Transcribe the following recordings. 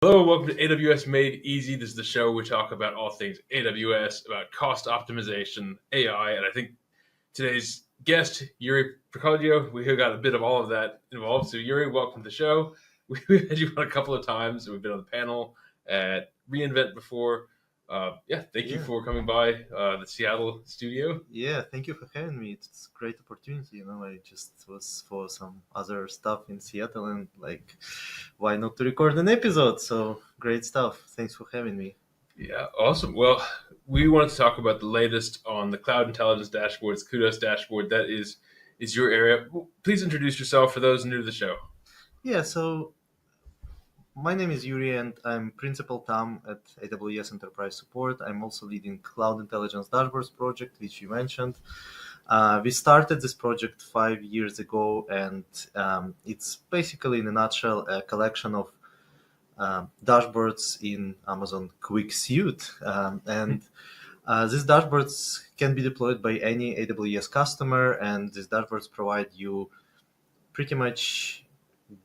Hello, welcome to AWS Made Easy. This is the show we talk about all things AWS, about cost optimization, AI, and I think today's guest, Yuriy Pryhodko, we got a bit of all of that involved. So, Yuriy, welcome to the show. We've had you on a couple of times. We've been on the panel at reInvent before. Thank you Yeah, for coming by the Seattle studio. yeah. Thank you for having me. It's a great opportunity. I just was for some other stuff in Seattle, and why not to record an episode? So great stuff. Thanks for having me. Yeah, awesome. Well, we wanted to talk about the latest on the Cloud Intelligence Dashboards, Kudos dashboard. That is your area. Please introduce yourself for those new to the show. Yeah. So my name is Yuri, and I'm Principal Tam at AWS Enterprise Support. I'm also leading Cloud Intelligence Dashboards project, which you mentioned. We started this project 5 years ago, and it's basically, in a nutshell, a collection of dashboards in Amazon Quick Suite. And these dashboards can be deployed by any AWS customer, and these dashboards provide you pretty much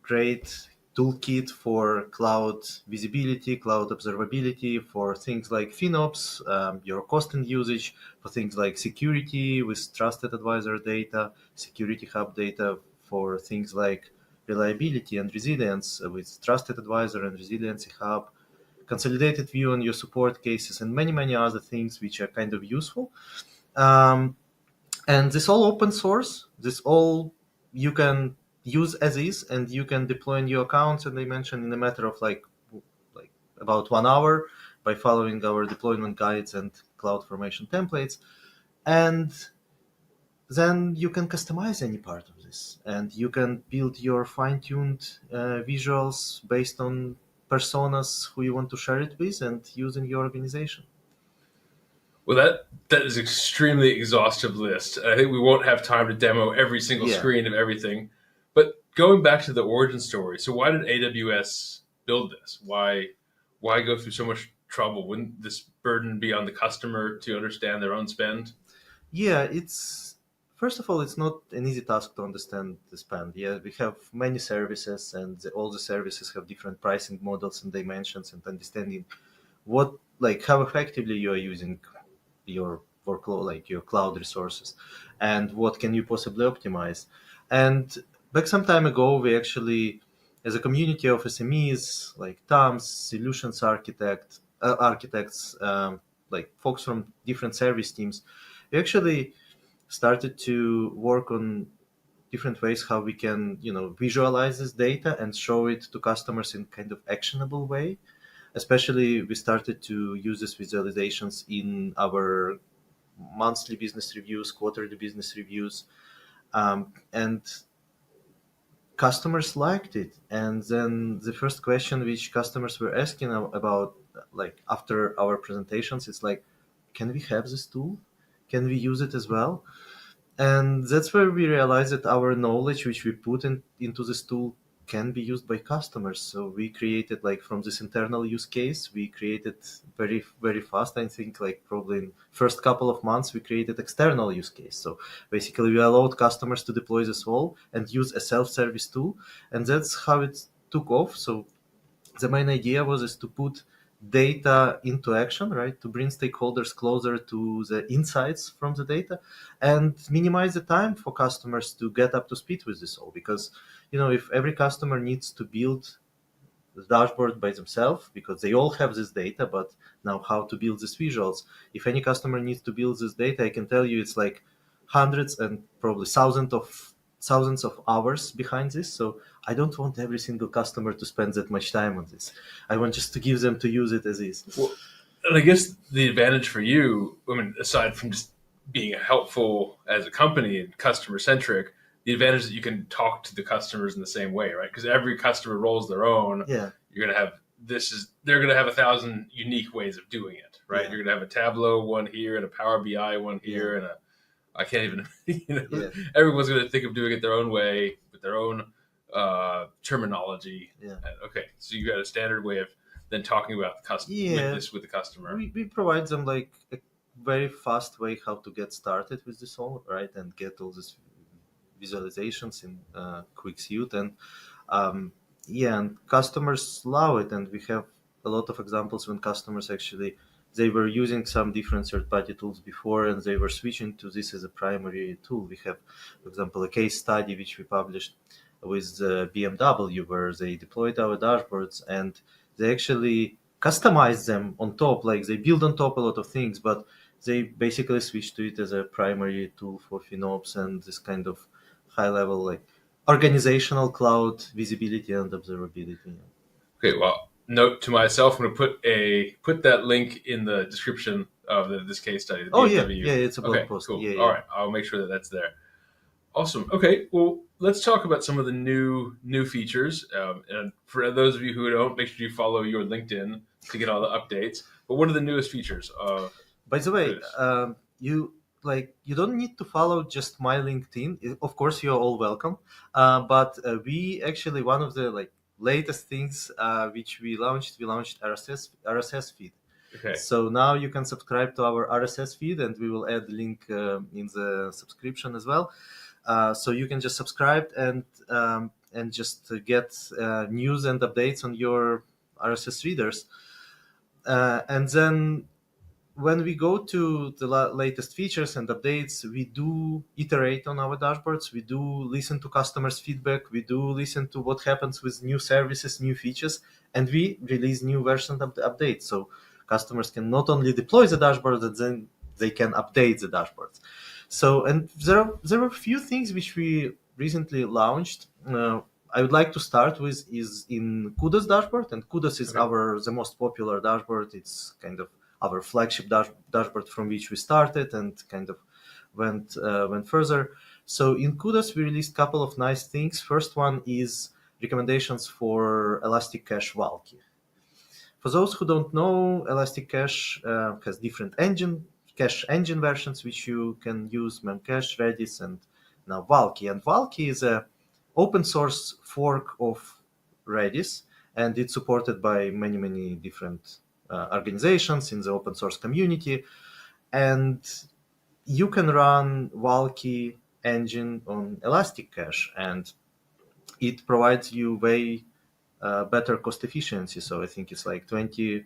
great toolkit for cloud visibility, cloud observability, for things like FinOps, your cost and usage, for things like security with Trusted Advisor data, Security Hub data, for things like reliability and resilience with Trusted Advisor and Resiliency Hub, consolidated view on your support cases, and many, many other things which are kind of useful. Um, and this all open source. This all you can use as is, and you can deploy in your accounts. And they mentioned in a matter of like about 1 hour by following our deployment guides and cloud formation templates. And then you can customize any part of this, and you can build your fine-tuned visuals based on personas who you want to share it with and use in your organization. Well, that is extremely exhaustive list. I think we won't have time to demo every single Yeah. screen of everything. But going back to the origin story, so why did AWS build this? Why go through so much trouble? Wouldn't this burden be on the customer to understand their own spend? Yeah, it's first of all, it's not an easy task to understand the spend. Yeah, we have many services, and all the services have different pricing models and dimensions, and understanding what how effectively you are using your workload, like your cloud resources, and what can you possibly optimize. And back some time ago, we actually, as a community of SMEs, like TAMs, solutions architects, like folks from different service teams, we actually started to work on different ways how we can visualize this data and show it to customers in kind of actionable way. Especially, we started to use these visualizations in our monthly business reviews, quarterly business reviews, and customers liked it. And then the first question which customers were asking about, like after our presentations, is like, can we have this tool? Can we use it as well? And that's where we realized that our knowledge which we put into this tool can be used by customers. So we created, like, from this internal use case, we created very, very fast. I think like probably in first couple of months we created external use case. So basically we allowed customers to deploy this all and use a self-service tool, and that's how it took off. So the main idea was is to put data into action, right? To bring stakeholders closer to the insights from the data, and minimize the time for customers to get up to speed with this all. Because if every customer needs to build the dashboard by themselves, because they all have this data, but now how to build these visuals? If any customer needs to build this data, I can tell you it's like hundreds and probably thousands of hours behind this. So I don't want every single customer to spend that much time on this. I want just to give them to use it as is. Well, and I guess the advantage for you, I mean, aside from just being helpful as a company and customer centric, the advantage is that you can talk to the customers in the same way, right? Because every customer rolls their own. Yeah, You're gonna have they're gonna have 1,000 unique ways of doing it, right? yeah, You're gonna have a Tableau one here and a Power BI one yeah, here and a I can't even yeah, everyone's gonna think of doing it their own way with their own terminology. yeah. And, okay, so you got a standard way of then talking about Yeah, with the customer. we provide them like a very fast way how to get started with this all, right? And get all these visualizations in quick suite. And um, yeah, and customers love it, and we have a lot of examples when customers actually they were using some different third-party tools before, and they were switching to this as a primary tool. We have, for example, a case study which we published with BMW, where they deployed our dashboards and they actually customized them on top, like they build on top a lot of things, but they basically switched to it as a primary tool for FinOps and this kind of high level like organizational cloud visibility and observability. Okay, well, note to myself, I'm going to put that link in the description of this case study, the Oh yeah, BMW. yeah, it's a blog Okay, post. cool. Yeah, All yeah. right, I'll make sure that that's there. Awesome. Okay, well, let's talk about some of the new features. And for those of you who don't, make sure you follow your LinkedIn to get all the updates. But what are the newest features? By the way, Kudos. you don't need to follow just my LinkedIn. Of course, you're all welcome. But we actually one of the like latest things which we launched RSS feed. Okay. So now you can subscribe to our RSS feed, and we will add the link in the subscription as well. So you can just subscribe and just get news and updates on your RSS readers. And then when we go to the latest features and updates, we do iterate on our dashboards. We do listen to customers' feedback. We do listen to what happens with new services, new features, and we release new versions of the updates. So customers can not only deploy the dashboard, but then they can update the dashboards. So, and there are a few things which we recently launched. I would like to start with is in Kudos dashboard, and Kudos is Okay. the most popular dashboard. It's kind of our flagship dashboard from which we started and kind of went further. So in Kudos, we released a couple of nice things. First one is recommendations for Elastic Cache Valky. For those who don't know, Elastic Cache has different cache engine versions which you can use: Memcache, Redis, and now Valky. And Valky is a open source fork of Redis, and it's supported by many different organizations in the open source community. And you can run Valky engine on Elastic Cache, and it provides you way better cost efficiency. So I think it's like 20%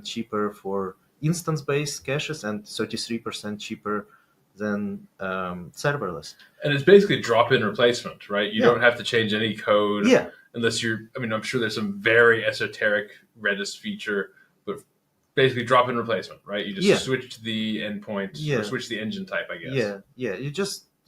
cheaper for instance-based caches and 33% cheaper than serverless. And it's basically drop-in replacement, right? You Yeah. don't have to change any code Yeah, unless you're. I mean, I'm sure there's some very esoteric Redis feature, but basically drop-in replacement, right? You just yeah, switch the endpoint or yeah, switch the engine type, I guess. yeah. You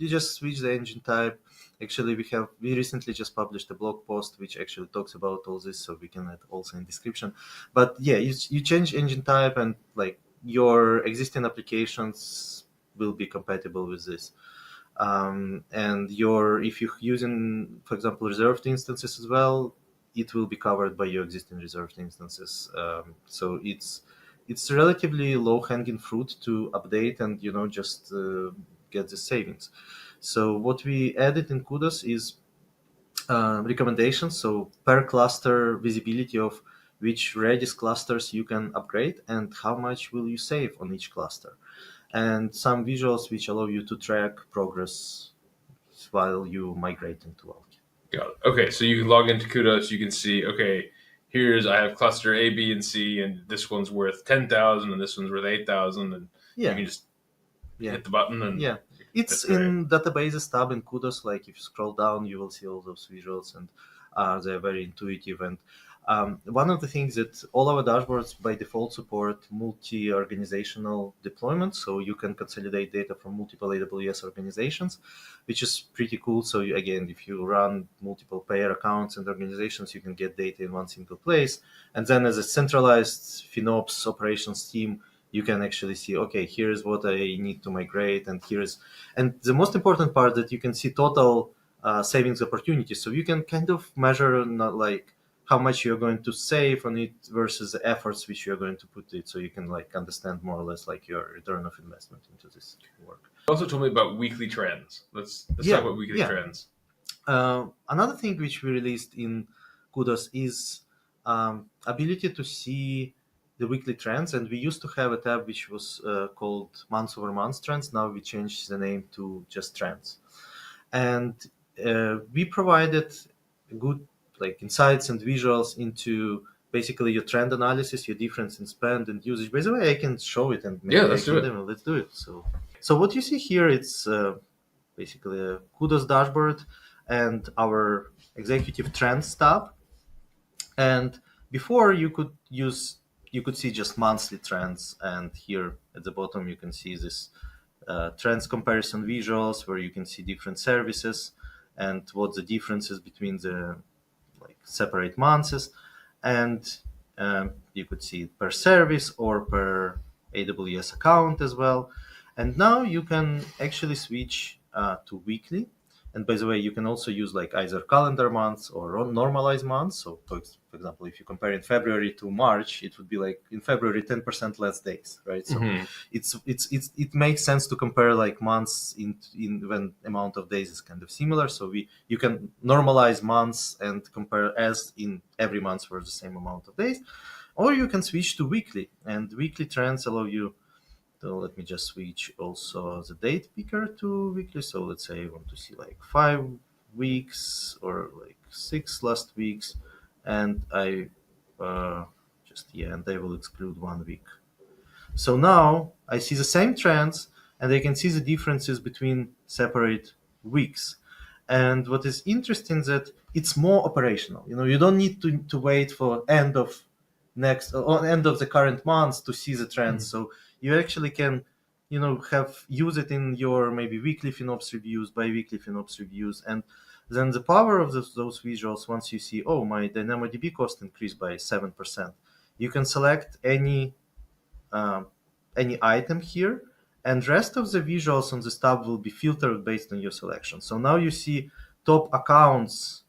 just switch the engine type. Actually, we recently just published a blog post which actually talks about all this, so we can add also in description. But yeah, you change engine type, and like your existing applications will be compatible with this. And if you're using, for example, reserved instances as well, it will be covered by your existing reserved instances. So it's relatively low hanging fruit to update and just get the savings. So what we added in Kudos is recommendations. So per cluster visibility of which Redis clusters you can upgrade and how much will you save on each cluster, and some visuals which allow you to track progress while you migrate into Valky. Got it. Okay, so you can log into Kudos. You can see, okay, I have cluster A, B, and C, and this one's worth 10,000, and this one's worth 8,000, and you Yeah, can just yeah, hit the button, and yeah. It's that's great. in databases tab in Kudos. Like if you scroll down, you will see all those visuals, and they're very intuitive. And one of the things that all our dashboards by default support multi-organizational deployment, so you can consolidate data from multiple AWS organizations, which is pretty cool. So again, if you run multiple payer accounts and organizations, you can get data in one single place, and then as a centralized FinOps operations team, you can actually see, okay, here's what I need to migrate, and the most important part that you can see total savings opportunities. So you can kind of measure not like how much you're going to save on it versus the efforts which you're going to put it. So you can like understand more or less like your return of investment into this work. You also told me about weekly trends. Let's talk Yeah, about weekly yeah. trends. Another thing which we released in Kudos is ability to see the weekly trends, and we used to have a tab which was called month over month trends. Now we changed the name to just trends, and we provided good like insights and visuals into basically your trend analysis, your difference in spend and usage. By the way, I can show it and Yeah, maybe I let's do can it. demo. Let's do it. So what you see here, it's basically a Kudos dashboard and our executive trends tab. And before you could see just monthly trends, and here at the bottom you can see this trends comparison visuals where you can see different services and what the differences between the like separate months, and you could see it per service or per AWS account as well. And now you can actually switch to weekly. And by the way, you can also use like either calendar months or normalized months. So, for example, if you compare in February to March, it would be like in February 10% less days, right? So it makes sense to compare like months in when amount of days is kind of similar. So you can normalize months and compare as in every month for the same amount of days, or you can switch to weekly. And weekly trends allow you. So let me just switch also the date picker to weekly. So let's say I want to see like 5 weeks or like 6 last weeks, and I and I will exclude 1 week. So now I see the same trends, and I can see the differences between separate weeks. And what is interesting that it's more operational. You don't need to wait for end of next or end of the current month to see the trends. So you actually can, have use it in your maybe weekly FinOps reviews, bi-weekly FinOps reviews, and then the power of those visuals. Once you see, oh, my DynamoDB cost increased by 7%, you can select um, any item here, and rest of the visuals on this tab will be filtered based on your selection. So now you see top accounts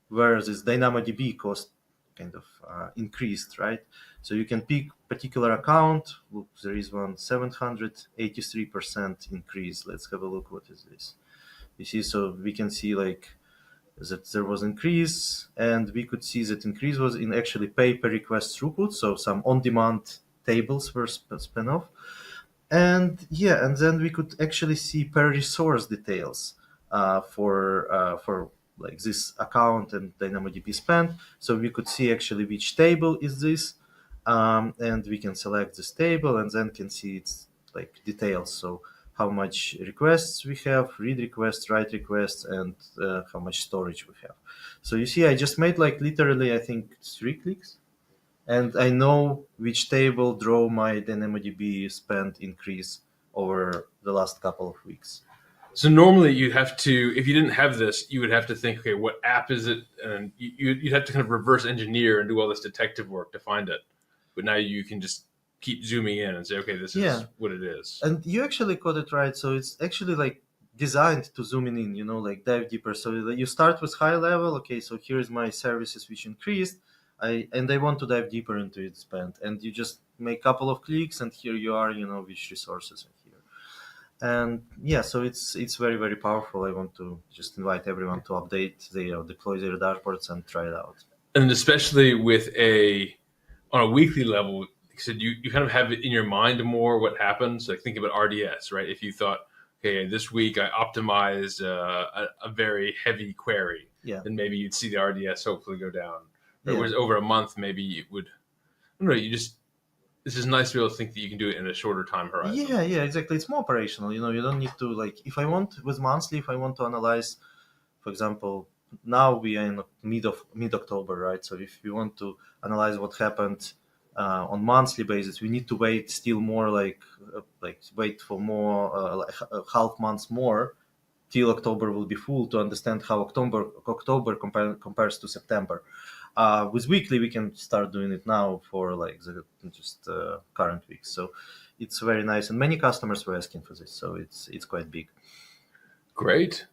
where this DynamoDB cost kind of increased, right? So you can pick particular account. Look, there is one 783% increase. Let's have a look. What is this? You see, so we can see like that there was increase, and we could see that increase was in actually pay per request throughput. So some on-demand tables were spun off, and yeah, and then we could actually see per resource details for like this account and DynamoDB spend. So we could see actually which table is this, and we can select this table and then can see its like details. So how much requests we have, read requests, write requests, and how much storage we have. So you see, I just made like literally, I think 3 clicks, and I know which table drove my DynamoDB spend increase over the last couple of weeks. So normally you'd have to, if you didn't have this, you would have to think, okay, what app is it? And you'd have to kind of reverse engineer and do all this detective work to find it. But now you can just keep zooming in and say, okay, this is what it is. And you actually got it right. So it's actually like designed to zoom in, like dive deeper. So you start with high level. Okay, so here's my services which increased. I want to dive deeper into its spend, and you just make a couple of clicks, and here you are, which resources are here. And yeah, so it's very, very powerful. I want to just invite everyone to update deploy their dashboards and try it out. And especially with on a weekly level, like I said, you kind of have it in your mind more what happens. Like think about RDS, right? If you thought, okay, this week I optimized a very heavy query, then maybe you'd see the RDS hopefully go down. Or whereas over a month, maybe it would, I don't know, it's just nice to be able to think that you can do it in a shorter time horizon. Yeah, exactly. It's more operational. You don't need to if I want to analyze, for example, now we are in mid October, right? So if we want to analyze what happened on monthly basis, we need to wait still more wait for more half months more till October will be full to understand how October compares to September. With weekly, we can start doing it now for the current week. So it's very nice, and many customers were asking for this, so it's quite big. Great.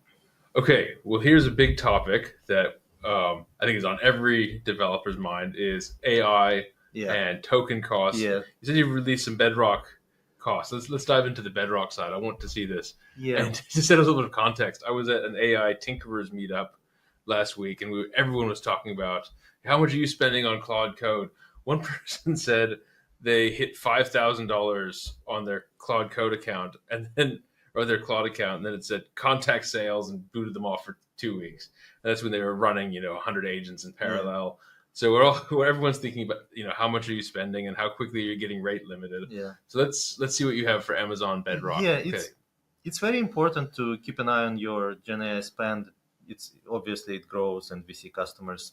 Okay, well, here's a big topic that I think is on every developer's mind is AI and token costs. Yeah. You said you released some Bedrock costs. Let's dive into the Bedrock side. I want to see this. Yeah. And to set a little bit of context, I was at an AI Tinkerers meetup last week, and everyone was talking about how much are you spending on Claude Code. One person said they hit $5,000 on their Claude Code account, and then or their cloud account, and then it said contact sales and booted them off for 2 weeks. And that's when they were running, 100 agents in Yeah. parallel. So everyone's thinking about, how much are you spending and how quickly you're getting rate limited. Yeah. So let's see what you have for Amazon Bedrock. Yeah, Okay. it's very important to keep an eye on your Gen AI spend. It's obviously it grows, and we see customers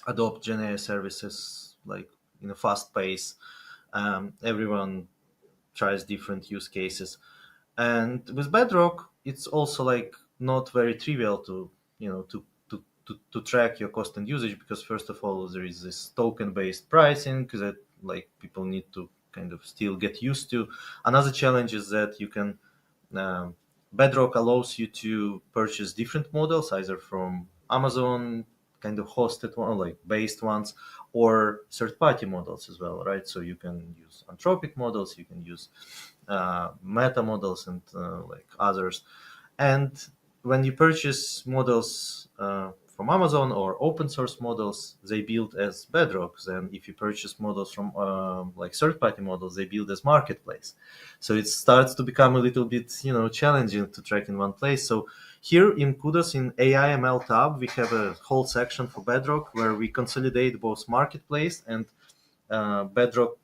adopt Gen AI services like in a fast pace. Everyone tries different use cases, and with Bedrock, it's also like not very trivial to to track your cost and usage, because first of all there is this token based pricing that like people need to kind of still get used to. Another challenge is that you can Bedrock allows you to purchase different models either from Amazon kind of hosted one, like based ones, or third party models as well, right? So you can use Anthropic models, you can use meta models, and like others. And when you purchase models from Amazon or open source models, they build as Bedrock. Then if you purchase models from like third party models, they build as marketplace. So it starts to become a little bit challenging to track in one place. So here in Kudos in AI ML tab, we have a whole section for Bedrock where we consolidate both marketplace and Bedrock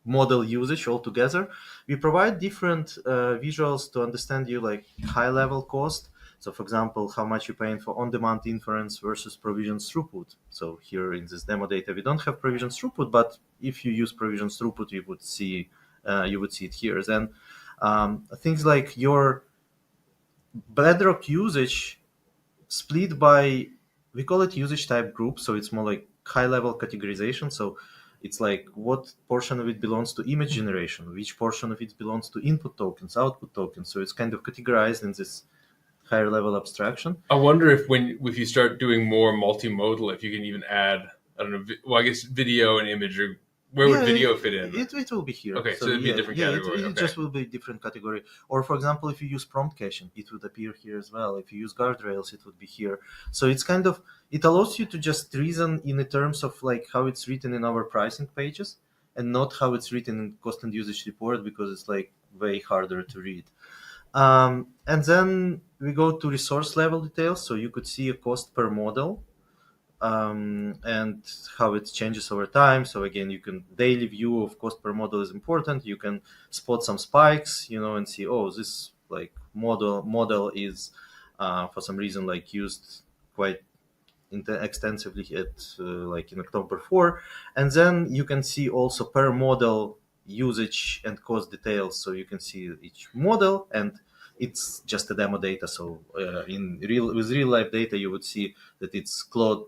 model usage all together. We provide different visuals to understand you like high level cost. So for example, how much you're paying for on-demand inference versus provisions throughput. So here in this demo data, we don't have provisions throughput, but if you use provisions throughput, you would see it here. Then things like your Bedrock usage split by, we call it usage type group, so it's more like high level categorization. So it's like what portion of it belongs to image generation, which portion of it belongs to input tokens, output tokens. So it's kind of categorized in this higher level abstraction. I wonder if you start doing more multimodal, if you can even add, I don't know, well, I guess video and image, or where would video fit in? It will be here. Okay, so it'd be a different category. It just will be a different category. Or for example, if you use prompt caching, it would appear here as well. If you use guardrails, it would be here. So it's kind of, it allows you to just reason in the terms of like how it's written in our pricing pages, and not how it's written in cost and usage report, because it's like way harder to read. And then we go to resource level details. So you could see a cost per model, and how it changes over time. So again, you can daily view of cost per model is important. You can spot some spikes, and see, oh, this like model is for some reason like used quite extensively at like in October 4. And then you can see also per model usage and cost details. So you can see each model, and it's just a demo data. So with real life data, you would see that it's Claude.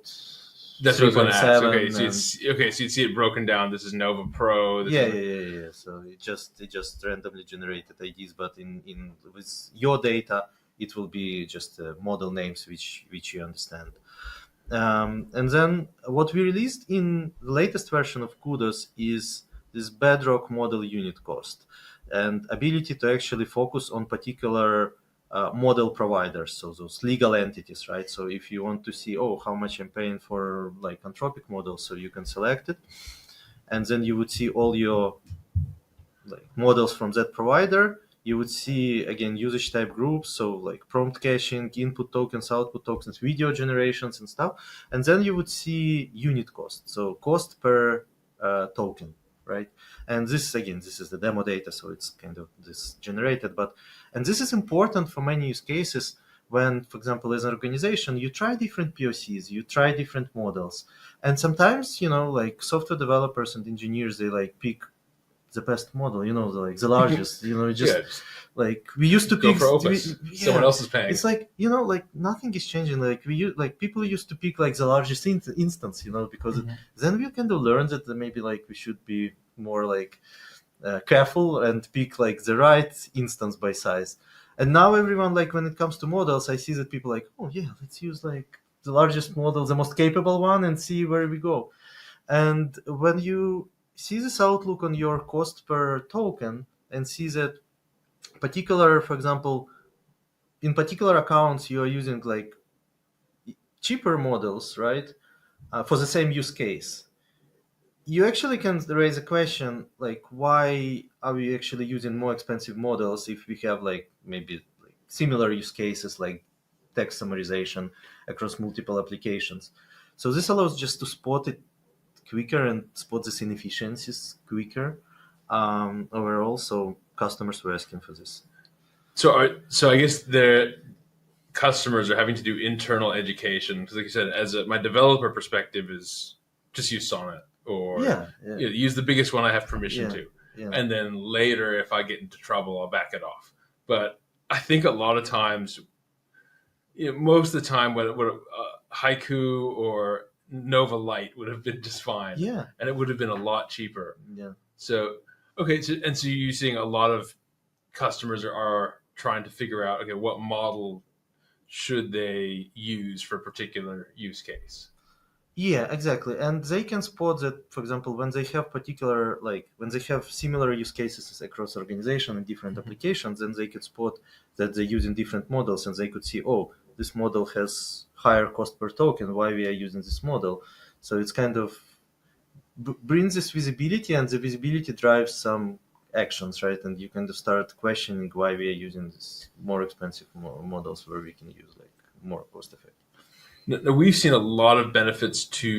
That's what I was going to ask. Okay, and, so you'd see it broken down. This is Nova Pro. Yeah. So it just randomly generated IDs, but in with your data, it will be just model names which you understand. And then what we released in the latest version of Kudos is this Bedrock model unit cost and ability to actually focus on particular model providers, so those legal entities, right? So if you want to see, how much I'm paying for like Anthropic models, so you can select it, and then you would see all your like models from that provider. You would see again usage type groups, so like prompt caching, input tokens, output tokens, video generations and stuff. And then you would see unit cost, so cost per token, right? And this is the demo data, so it's kind of this generated. And this is important for many use cases when, for example, as an organization, you try different POCs, you try different models, and sometimes like software developers and engineers, they like pick the best model, the largest, like we used to pick someone else is paying. It's like, like nothing is changing. Like people used to pick like the largest instance, because then we kind of learned that maybe like we should be more like careful and pick like the right instance by size. And now everyone, like when it comes to models, I see that people like, let's use like the largest model, the most capable one, and see where we go. And when you see this outlook on your cost per token and see that for example, in particular accounts, you are using like cheaper models, right? For the same use case. you actually can raise a question like, why are we actually using more expensive models if we have like maybe like similar use cases like text summarization across multiple applications? So this allows just to spot it quicker and spot these inefficiencies quicker. Overall, so customers were asking for this. So I guess the customers are having to do internal education because, like you said, my developer perspective is just use Sonnet or Yeah, yeah, use the biggest one I have permission yeah, to, yeah, and then later if I get into trouble, I'll back it off. But I think a lot of times, most of the time, when Haiku or Nova Light would have been just fine, yeah, and it would have been a lot cheaper. yeah. So okay, so you're seeing a lot of customers are trying to figure out, okay, what model should they use for a particular use case. Yeah, exactly. And they can spot that, for example, when they have particular, like when they have similar use cases across organization and different Mhm. applications, then they could spot that they're using different models and they could see, oh, this model has higher cost per token. Why we are using this model? So it's kind of brings this visibility, and the visibility drives some actions, right? And you kind of start questioning why we are using this more expensive models where we can use like more cost effective. Now, we've seen a lot of benefits to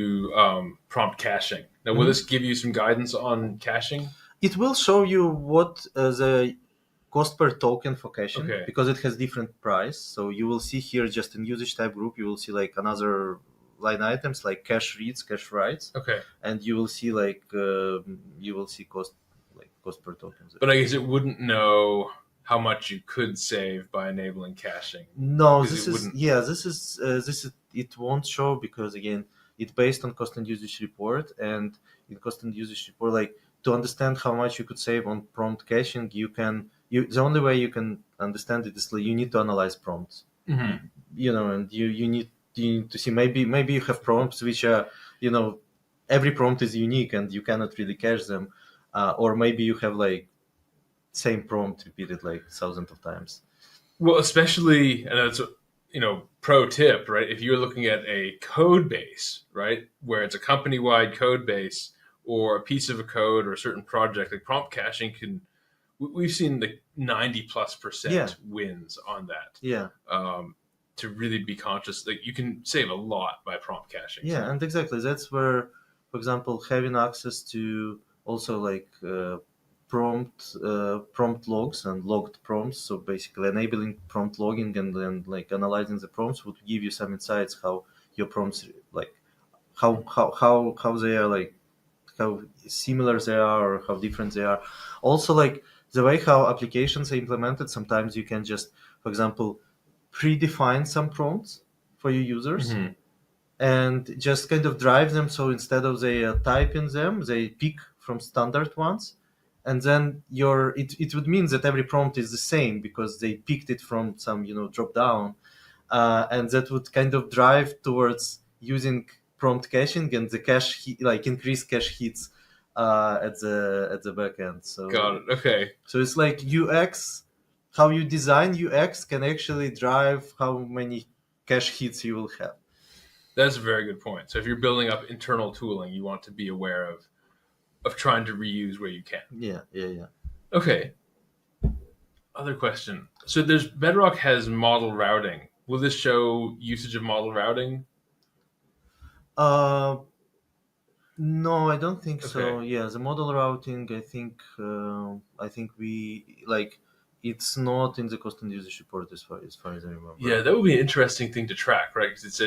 prompt caching. Now, will Mhm. this give you some guidance on caching? It will show you what the cost per token for caching, Okay. because it has different price. So you will see here just in usage type group, you will see like another line items like cache reads, cache writes, Okay. and you will see like you will see cost like cost per tokens. But I guess it wouldn't know how much you could save by enabling caching No, because this it is wouldn't. yeah, this is it won't show because again, it's based on cost and usage report, and in cost and usage report, like to understand how much you could save on prompt caching, you the only way you can understand it is like you need to analyze prompts, Mhm. and you need to see maybe you have prompts which are you know every prompt is unique and you cannot really cache them, or maybe you have like same prompt repeated like thousands of times. Well, especially, and it's pro tip, right? If you're looking at a code base, right, where it's a company-wide code base or a piece of a code or a certain project, like prompt caching can, we've seen like 90+% Yeah, wins on that. yeah. To really be conscious, like you can save a lot by prompt caching. Yeah, So and exactly that's where, for example, having access to also like prompt logs and logged prompts. So basically, enabling prompt logging and then like analyzing the prompts would give you some insights how your prompts like how they are like how similar they are or how different they are. Also, like the way how applications are implemented, sometimes you can just, for example, predefine some prompts for your users mhm. and just kind of drive them. So instead of they type in them, they pick from standard ones, and then it would mean that every prompt is the same because they picked it from some drop down, and that would kind of drive towards using prompt caching and the like increase cache hits at the back end. Got So it. Okay. it's like UX, how you design UX can actually drive how many cache hits you will have. That's a very good point. So if you're building up internal tooling, you want to be aware of trying to reuse where you can. Yeah, yeah, yeah. Okay. Other question. So there's Bedrock has model routing. Will this show usage of model routing? Uh, no, I don't think Okay. so. Yeah, the model routing, I think we like it's not in the cost and usage report as far as I remember. Yeah, that would be an interesting thing to track, right? Because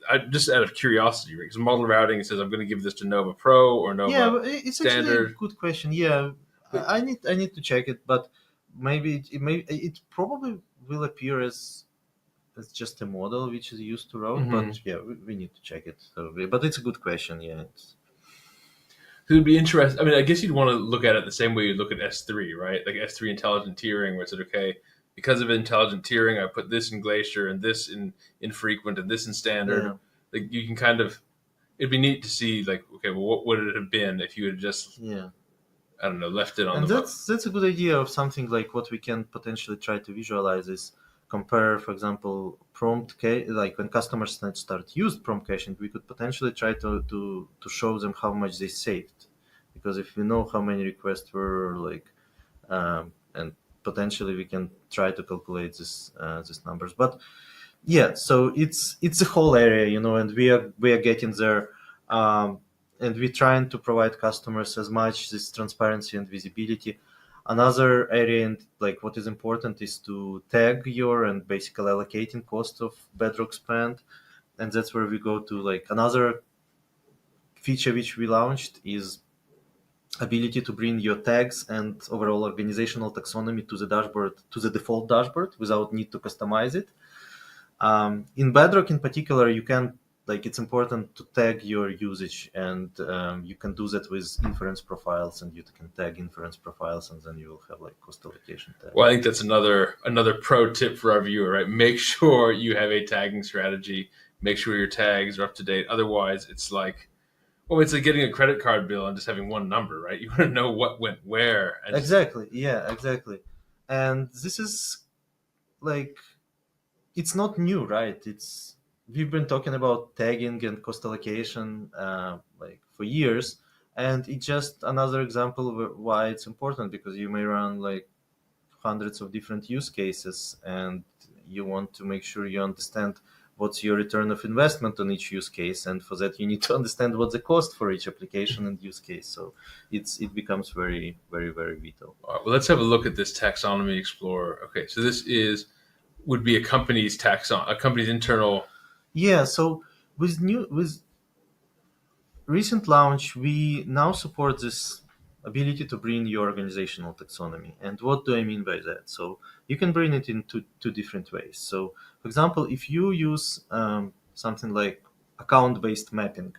I just out of curiosity, right? Because model routing says I'm going to give this to Nova Pro or Yeah, Nova but it's actually a Standard, good question. Yeah, but I need to check it, but maybe it probably will appear as just a model which is used to route. mhm. But yeah, we need to check it. So, but it's a good question. Yeah, It would be interesting. I mean, I guess you'd want to look at it the same way you look at S3, right? Like S3 intelligent tiering, where it's like, okay, because of intelligent tiering, I put this in Glacier and this in infrequent and this in standard. yeah. Like you can kind of, it'd be neat to see, like, okay, well, what would it have been if you had just, Yeah. I don't know, left it on And the. that's a good idea of something like what we can potentially try to visualize is compare, for example, like when customers start use prompt caching, we could potentially try to show them how much they saved, because if we know how many requests were like, and potentially we can try to calculate these numbers. But yeah, so it's a whole area, and we are getting there, and we're trying to provide customers as much this transparency and visibility. Another area, and like what is important, is to tag your and basically allocating cost of Bedrock spend, and that's where we go to like another feature which we launched is ability to bring your tags and overall organizational taxonomy to the dashboard, to the default dashboard, without need to customize it. In Bedrock, in particular, you can like it's important to tag your usage, and you can do that with inference profiles, and you can tag inference profiles, and then you will have like cost allocation tag. Well, I think that's another pro tip for our viewer, right? Make sure you have a tagging strategy. Make sure your tags are up to date. Otherwise, it's like, well, it's like getting a credit card bill and just having one number, right? You want to know what went where. And Exactly. Yeah. Exactly. And this is like it's not new, right? It's we've been talking about tagging and cost allocation like for years, and it's just another example of why it's important, because you may run like hundreds of different use cases, and you want to make sure you understand what's your return of investment on each use case, and for that you need to understand what the cost for each application and use case. So it becomes very very very vital. all right, well, let's have a look at this taxonomy explorer. Okay, so this would be a company's a company's internal. Yeah, so with recent launch, we now support this ability to bring your organizational taxonomy. And what do I mean by that? So you can bring it in two different ways. So, for example, if you use something like account-based mapping,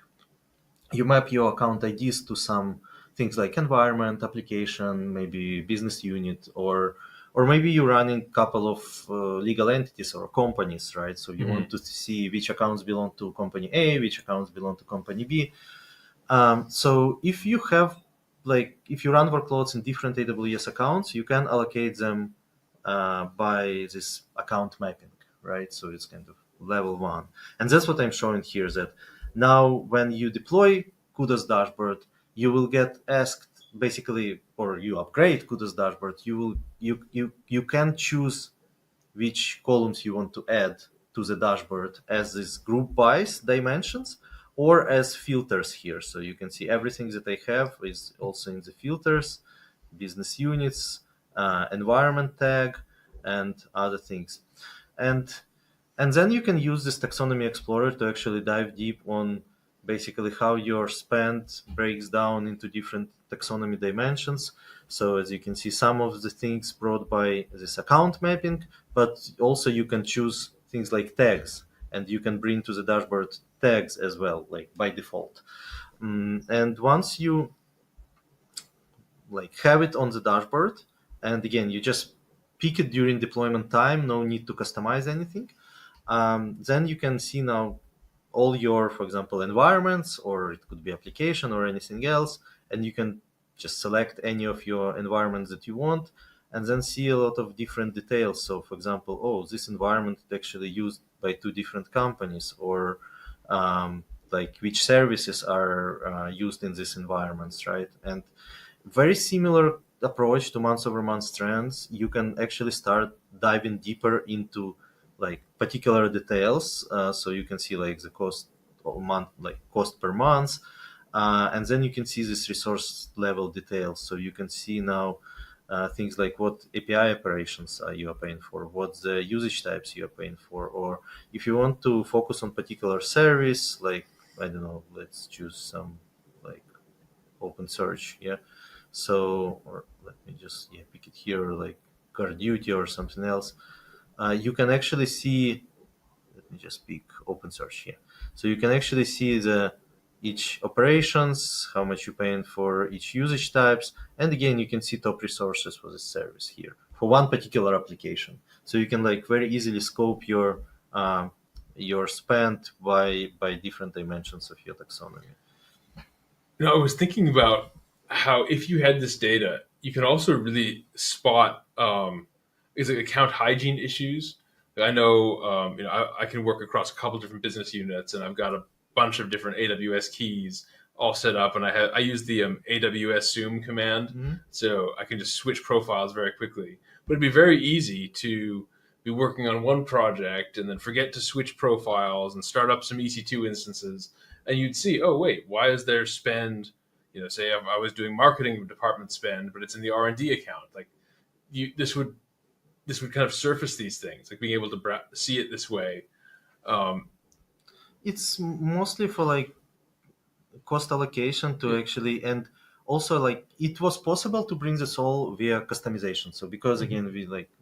you map your account IDs to some things like environment, application, maybe business unit, or maybe you're running a couple of legal entities or companies, right? So you want to see which accounts belong to company A, which accounts belong to company B. So if you have, like, if you run workloads in different AWS accounts, you can allocate them by this account mapping, right? So it's kind of level one. And that's what I'm showing here, that now when you deploy Kudos dashboard, you will get asked basically, or you upgrade Kudos dashboard, you can choose which columns you want to add to the dashboard as this group bys dimensions or as filters here. So you can see everything that I have is also in the filters, business units, environment tag, and other things. And then you can use this taxonomy explorer to actually dive deep on basically how your spend breaks down into different taxonomy dimensions. So as you can see, some of the things brought by this account mapping, but also you can choose things like tags, and you can bring to the dashboard tags as well, like by default. And once you like have it on the dashboard, and again, you just pick it during deployment time, no need to customize anything. Then you can see now all your, for example, environments, or it could be application or anything else, and you can just select any of your environments that you want, and then see a lot of different details. So, for example, oh, this environment is actually used by two different companies, or like which services are used in these environments, right? And very similar approach to month-over-month trends. You can actually start diving deeper into like particular details. So you can see like the cost of month, like cost per month, and then you can see this resource level details. So you can see now things like what API operations you are paying for, what the usage types you are paying for, or if you want to focus on particular service, like I don't know, let's choose some like open search, yeah. So, or let me just pick it here, like guard duty or something else. You can actually see, let me just pick open search here. So you can actually see the each operations, how much you're paying for each usage types, and again you can see top resources for this service here for one particular application. So you can like very easily scope your spend by different dimensions of your taxonomy. You know, I was thinking about how if you had this data, you can also really spot is it account hygiene issues I know, I can work across a couple different business units, and I've got a bunch of different AWS keys all set up, and I use the AWS Zoom command, Mhm. so I can just switch profiles very quickly. But it'd be very easy to be working on one project and then forget to switch profiles and start up some EC2 instances, and you'd see, oh wait, why is there spend? Say if I was doing marketing department spend, but it's in the R&D account. Like this would kind of surface these things, like being able to see it this way. Um, It's mostly for like cost allocation to yeah. actually, and also like it was possible to bring this all via customization. So because Mhm. again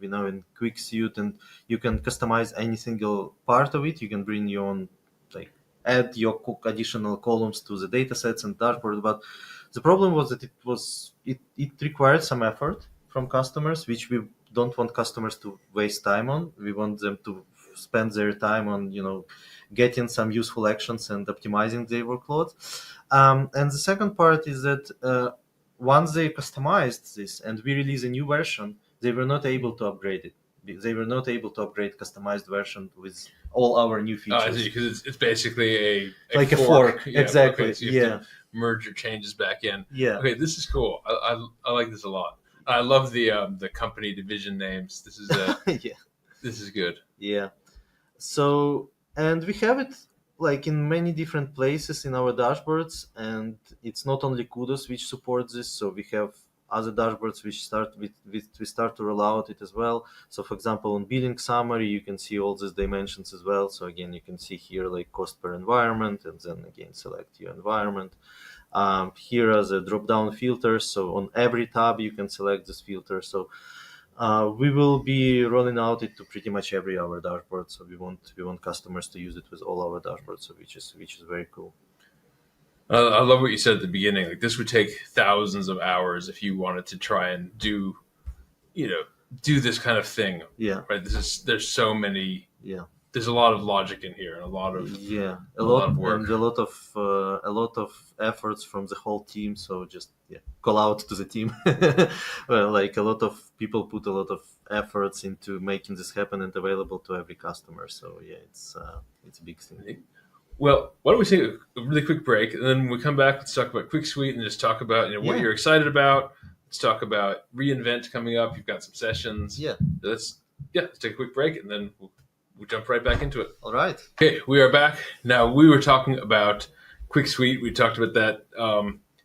we now in quick suite, and you can customize any single part of it. You can bring your own, like add your additional columns to the data sets and dashboard. But the problem was that it required some effort from customers, which we don't want customers to waste time on. We want them to spend their time on getting some useful actions and optimizing their workload. And the second part is that once they customized this and we release a new version, they were not able to upgrade it. They were not able to upgrade customized version with all our new I see, features. because it's basically a Like a fork. fork, Yeah. Okay. exactly. So you have to Yeah, merge your changes back in. yeah, Okay, this is cool. I like this a lot. I love the company division names. yeah, This is good. yeah. So, and we have it like in many different places in our dashboards, and it's not only Kudos which supports this. So we have other dashboards which we start to roll out it as well. So for example, on billing summary, you can see all these dimensions as well. So again, you can see here like cost per environment, and then again select your environment. Here are the drop down filters. So on every tab you can select this filter. So we will be rolling out it to pretty much every our dashboard. So we want customers to use it with all our dashboards, so which is very cool. I love what you said at the beginning. Like this would take thousands of hours if you wanted to try and you know, do this kind of thing. Yeah, Right. There's so many. yeah, There's a lot of logic in here and yeah. A a lot lot of work. and a lot of efforts from the whole team. So just call out to the team. Well, like a lot of people put a lot of efforts into making this happen and available to every customer. So yeah, it's a big thing. Well, why don't we take a really quick break, and then when we come back, let's talk about Quick Suite and just talk about what Yeah, you're excited about. Let's talk about reInvent coming up. You've got some sessions. yeah. Let's take a quick break, and then we'll jump right back into it. All right. Okay, we are back. Now we were talking about Quick Suite. We talked about that.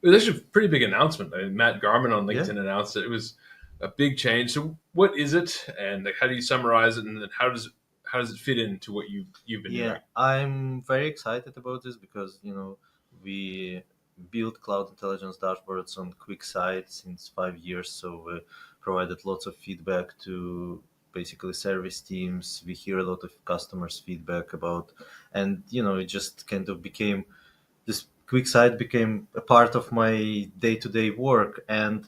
It was actually a pretty big announcement. Matt Garman on Yeah. LinkedIn announced it. It was a big change. So, what is it, and like, how do you summarize it, and then how does it fit into what you've been Yeah, doing? I'm very excited about this because we built cloud intelligence dashboards on QuickSight since 5 years. So we provided lots of feedback to basically service teams. We hear a lot of customers' feedback about, and it just kind of became this QuickSight became a part of my day-to-day work. And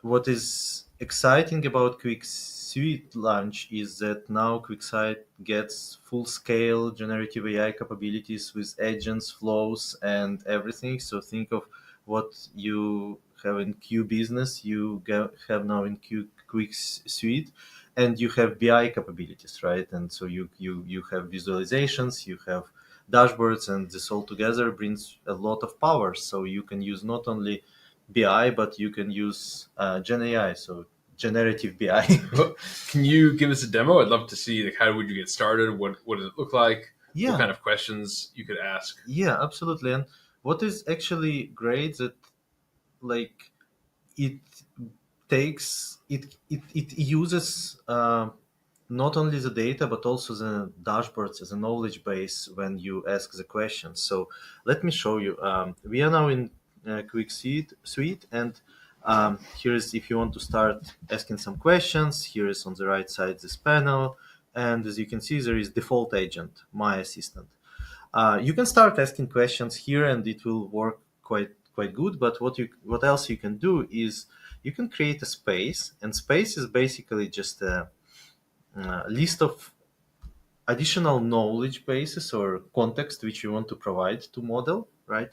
what is exciting about Quick Suite launch is that now QuickSight gets full scale generative AI capabilities with agents, flows, and everything. So think of what you have in Q Business, have now in Quick Suite, and you have BI capabilities, right? And so you have visualizations, you have dashboards, and this all together brings a lot of power. So you can use not only BI, but you can use Gen AI, so generative BI. Can you give us a demo? I'd love to see like how would you get started? What does it look like? What Yeah, kind of questions you could ask? yeah, absolutely. And what is actually great that like it it uses not only the data but also the dashboards as a knowledge base when you ask the questions. So let me show you. We are now in Quick Suite, and here is if you want to start asking some questions. Here is on the right side this panel, and as you can see, there is default agent, my assistant. You can start asking questions here, and it will work quite good. But what else you can do is you can create a space, and space is basically just a list of additional knowledge bases or context which you want to provide to model, right?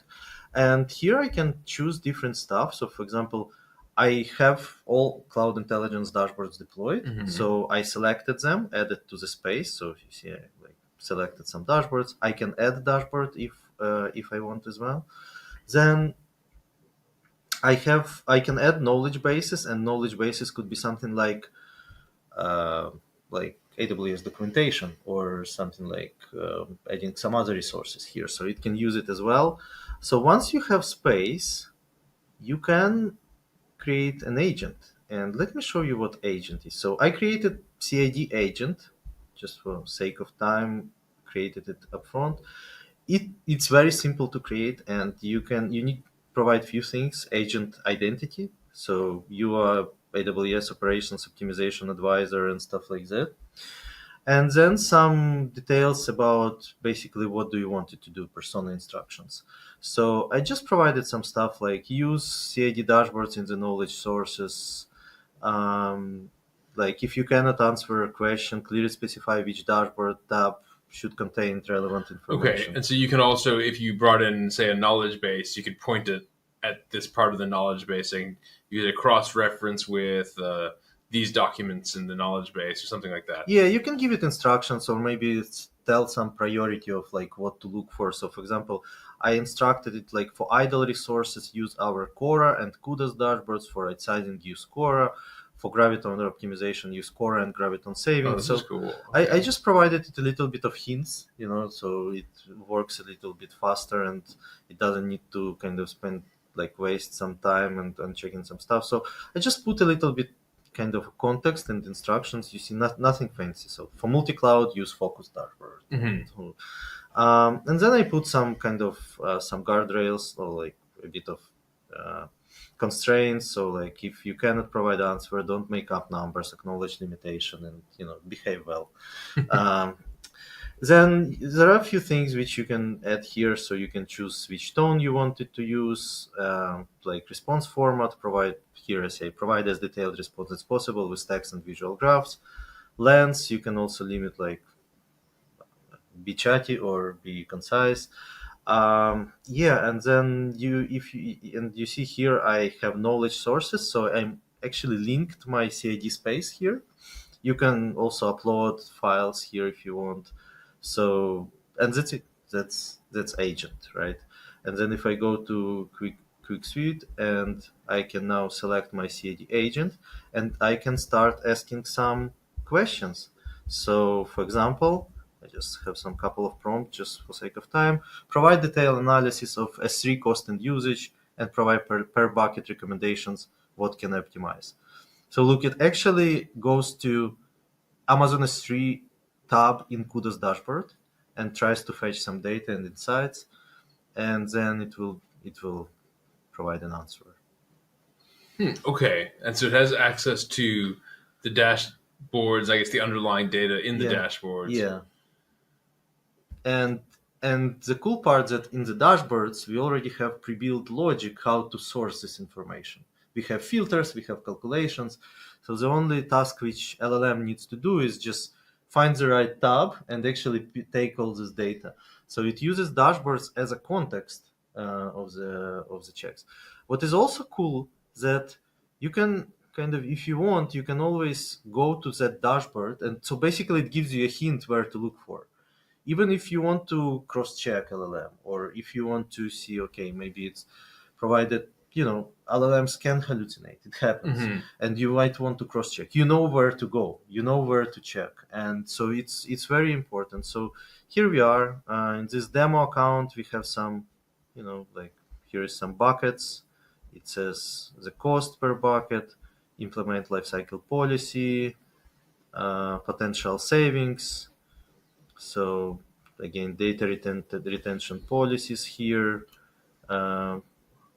And here I can choose different stuff. So, for example, I have all Cloud Intelligence dashboards deployed. Mhm. So I selected them, added to the space. So if you see, I selected some dashboards. I can add dashboard if I want as well. Then I can add knowledge bases, and knowledge bases could be something uh, like AWS documentation or something like adding some other resources here. So it can use it as well. So once you have space, you can create an agent. And let me show you what agent is. So I created CID agent just for sake of time, created it upfront. It's very simple to create, and you need to provide few things: agent identity. So you are AWS operations optimization advisor and stuff like that, and then some details about basically what do you want it to do, persona instructions. So I just provided some stuff like use CID dashboards in the knowledge sources. um, like if you cannot answer a question, clearly specify which dashboard tab should contain relevant Okay, information. and so you can also, if you brought in, say, a knowledge base, you could point it at this part of the knowledge base, saying you could cross reference with these documents in the knowledge base or something like that. Yeah, you can give it instructions, or maybe tell some priority of like what to look for. So for example, I instructed it like for idle resources use our Quora and Kudos dashboards, for right sizing use Quora, for graviton optimization use Quora and graviton Oh, saving. this is So cool. I Okay. just provided it a little bit of hints, so it works a little bit faster, and it doesn't need to kind of spend like waste some time and checking some stuff. So I just put a little bit kind of context and instructions. You see, nothing fancy. So for multi-cloud, use focus dashboard, Hmm. and then I put some kind of some guardrails, or like a bit of uh, constraints. So like if you cannot provide answer, don't make up numbers, acknowledge limitation, and behave well. Um, then there are a few things which you can add here. So you can choose which tone you wanted to use, like response format. Provide here, I say, provide as detailed response as possible with text and visual graphs. Length, you can also limit, like be chatty or be concise. Yeah, and then you see here, I have knowledge sources. So I'm actually linked my CID space here. You can also upload files here if you want. So, and that's it. That's agent, right? And then if I go to quick suite, and I can now select my CAD agent, and I can start asking some questions. So for example, I just have some couple of prompts just for sake of time. Provide detailed analysis of S3 cost and usage, and provide per bucket recommendations what can optimize. So look, it actually goes to Amazon S3 tab in Kudos dashboard and tries to fetch some data and insights, and then it will provide an answer. Okay, and so it has access to the dashboards, I guess the underlying data in the Yeah, dashboards. yeah, and and the cool part that in the dashboards we already have pre-built logic how to source this information. We have filters, we have calculations. So the only task which LLM needs to do is just find the right tab and actually take all this data. So it uses dashboards as a context of the checks. What is also cool that you can kind of, if you want, you can always go to that dashboard, and so basically it gives you a hint where to look for, even if you want to cross-check LLM, or if you want to see, okay, maybe it's provided, LLMs can hallucinate, it happens, Hmm. and you might want to cross-check. You know where to go, you know where to check, and so it's very important. So here we are in this demo account. We have some, like here is some buckets. It says the cost per bucket, implement lifecycle policy, potential savings. So again, data retention policies here. Uh,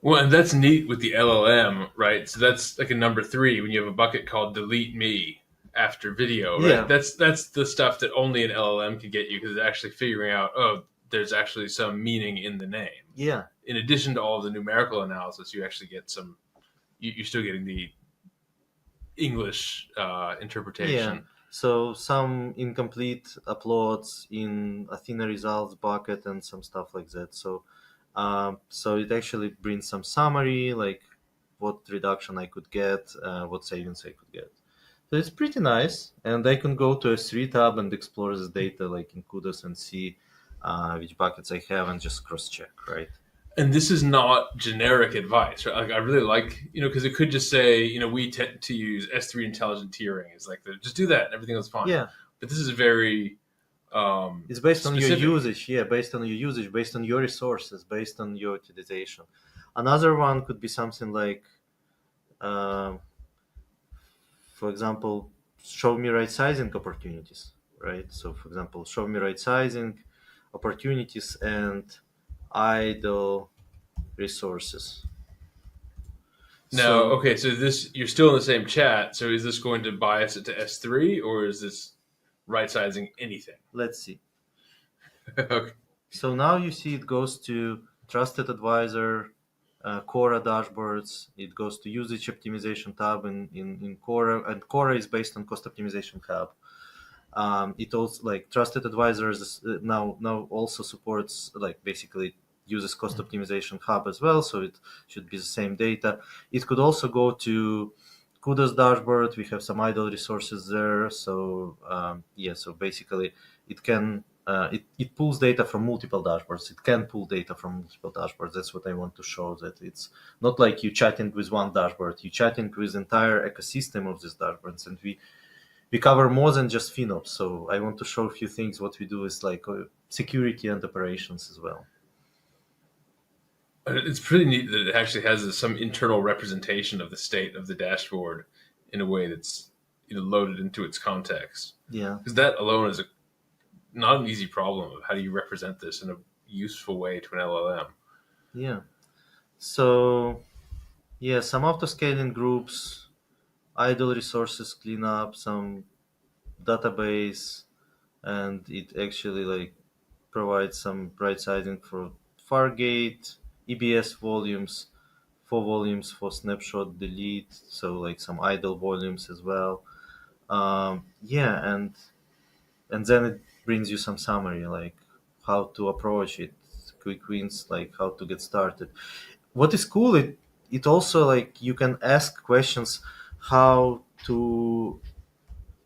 Well, and that's neat with the LLM, right? So that's like a number three when you have a bucket called delete me after video, right? yeah, That's the stuff that only an LLM could get you because it's actually figuring out, oh, there's actually some meaning in the name. yeah, In addition to all of the numerical analysis, you actually get some. You're still getting the English yeah. interpretation. So some incomplete uploads in Athena results bucket and some stuff like that. So it actually brings some summary, like what reduction I could get, what savings I could get. So it's pretty nice, and I can go to a S3 tab and explore this data like in Kudos and see which buckets I have and just cross-check, right? And this is not generic advice, right? Like I really like, because it could just say, we tend to use S3 intelligent tiering. It's like, just do that and everything is fine. Yeah. But this is very it's based on specific. your usage. Yeah, based on your usage, based on your resources, based on your utilization. Another one could be something like, for example, show me right sizing opportunities, right? So, for example, show me right sizing opportunities and idle resources. Now, okay, so this you're still in the same chat. So is this going to bias it to S3 or is this right sizing anything? Let's see. Okay. So now you see it goes to Trusted Advisor, Quora dashboards. It goes to Usage Optimization tab in Quora, and Quora is based on Cost Optimization Hub. It also like Trusted Advisors now also supports like basically uses Cost Optimization Hub as well, so it should be the same data. It could also go to Kudos dashboard. We have some idle resources there, so so basically it can it pulls data from multiple dashboards. It can pull data from multiple dashboards. That's what I want to show, that it's not like you chatting with one dashboard. You chatting with entire ecosystem of these dashboards, and we cover more than just FinOps. So I want to show a few things. What we do is like security and operations as well. It's pretty neat that it actually has some internal representation of the state of the dashboard in a way that's loaded into its context. Yeah, because that alone is not an easy problem of how do you represent this in a useful way to an LLM. Yeah. So yeah, some auto-scaling groups, idle resources cleanup, some database, and it actually like provides some right sizing for Fargate, EBS volumes, 4 volumes for snapshot delete, so like some idle volumes as well. And then it brings you some summary like how to approach it, quick wins, like how to get started. What is cool, it also like you can ask questions how to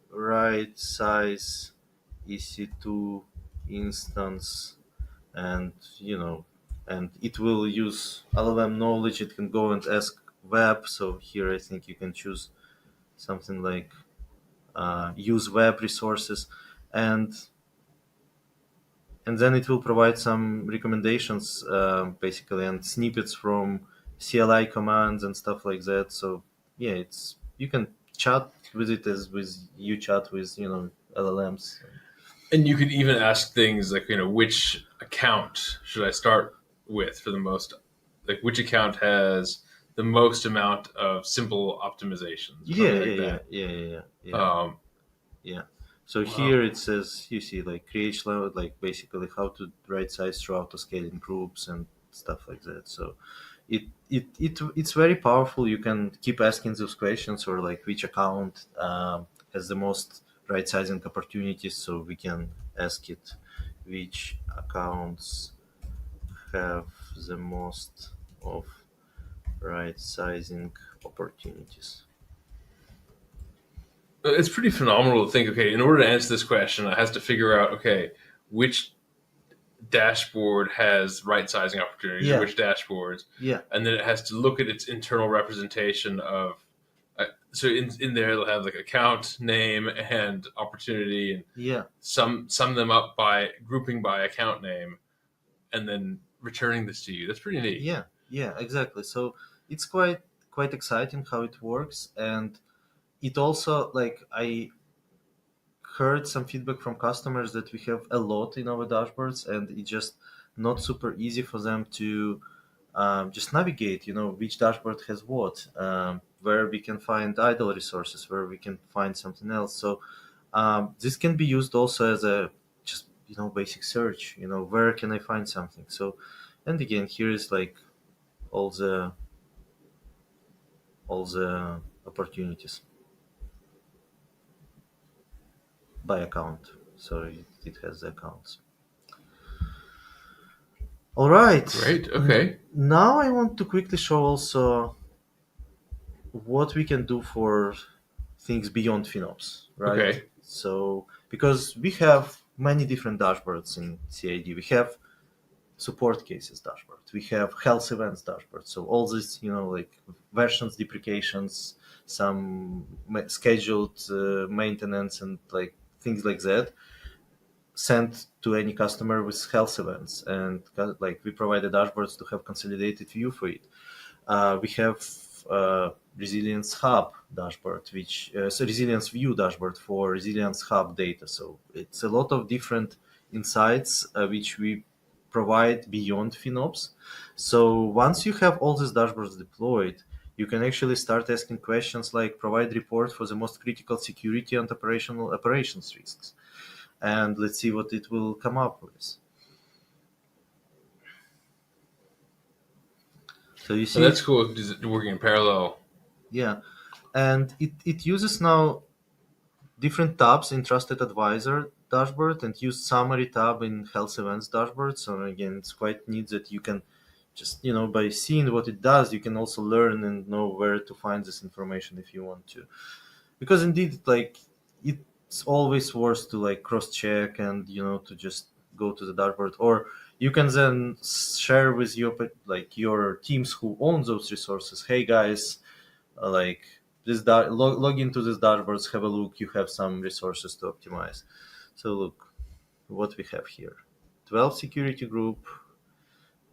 right size EC2 instance, and and it will use LLM knowledge. It can go and ask web. So here I think you can choose something like use web resources, and then it will provide some recommendations basically, and snippets from CLI commands and stuff like that. So yeah, it's you can chat with it as with you chat with LLMs. And you could even ask things like, which account should I start with for the most, like which account has the most amount of simple optimizations. Yeah. So here it says, you see, like create level, like basically how to right size through auto scaling groups and stuff like that. So it's very powerful. You can keep asking those questions, or like which account has the most right sizing opportunities. So we can ask it which accounts have the most of right sizing opportunities. It's pretty phenomenal to think, okay, in order to answer this question, it has to figure out, okay, which dashboard has right sizing opportunities, or which dashboards. Yeah. And then it has to look at its internal representation of, so in there it'll have like account name and opportunity, and sum them up by grouping by account name, and then returning this to you. That's pretty neat. Yeah, exactly. So it's quite exciting how it works. And it also, like, I heard some feedback from customers that we have a lot in our dashboards, and it's just not super easy for them to just navigate, which dashboard has what, where we can find idle resources, where we can find something else. So this can be used also as a just, basic search, where can I find something? So, and again, here is like all the opportunities by account. So it has the accounts. All right. Great. Okay. Now I want to quickly show also what we can do for things beyond FinOps, right? Okay. So because we have many different dashboards in CID, we have support cases dashboard, we have health events dashboard. So all this, like versions, deprecations, some scheduled maintenance, and like things like that, sent to any customer with health events, and like we provide the dashboards to have consolidated view for it. We have Resilience Hub dashboard, which so Resilience View dashboard for Resilience Hub data. So it's a lot of different insights which we provide beyond FinOps. So once you have all these dashboards deployed, you can actually start asking questions like provide report for the most critical security and operations risks, and let's see what it will come up with. So you And see, that's cool. Just working in parallel. yeah, and it uses now different tabs in Trusted Advisor dashboard and use summary tab in Health Events dashboard. So again, it's quite neat that you can just, by seeing what it does, you can also learn and know where to find this information if you want to. Because indeed, like, it's always worth to like cross check and, to just go to the dashboard, or you can then share with your teams who own those resources. Hey guys, like log into this dashboards, have a look, you have some resources to optimize. So look what we have here: 12 security group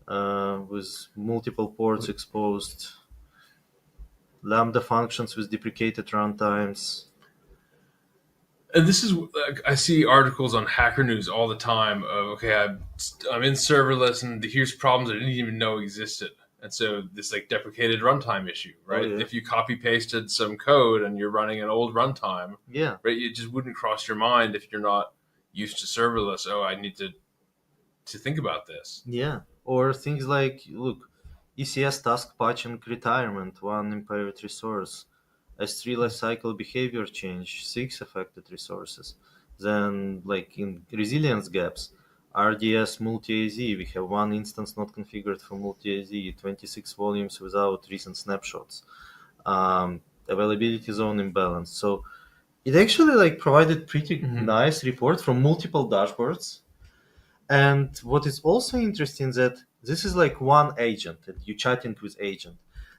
with multiple ports exposed, lambda functions with deprecated runtimes. And this is like, I see articles on Hacker News all the time of okay, I'm in serverless and here's problems I didn't even know existed. And so this like deprecated runtime issue, Oh right? yeah, If you copy pasted some code and you're running an old runtime, yeah, right, it just wouldn't cross your mind if you're not used to serverless. Oh, I need to think about this. yeah. Or things like, look, ECS task patching retirement, one impaired resource, S3 lifecycle behavior change, six affected resources. Then, like in resilience gaps, RDS multi-AZ, we have one instance not configured for multi-AZ, 26 volumes without recent snapshots, availability zone imbalance. So it actually like provided pretty nice report from multiple dashboards. And what is also interesting that this is like one agent and you chatting with agent.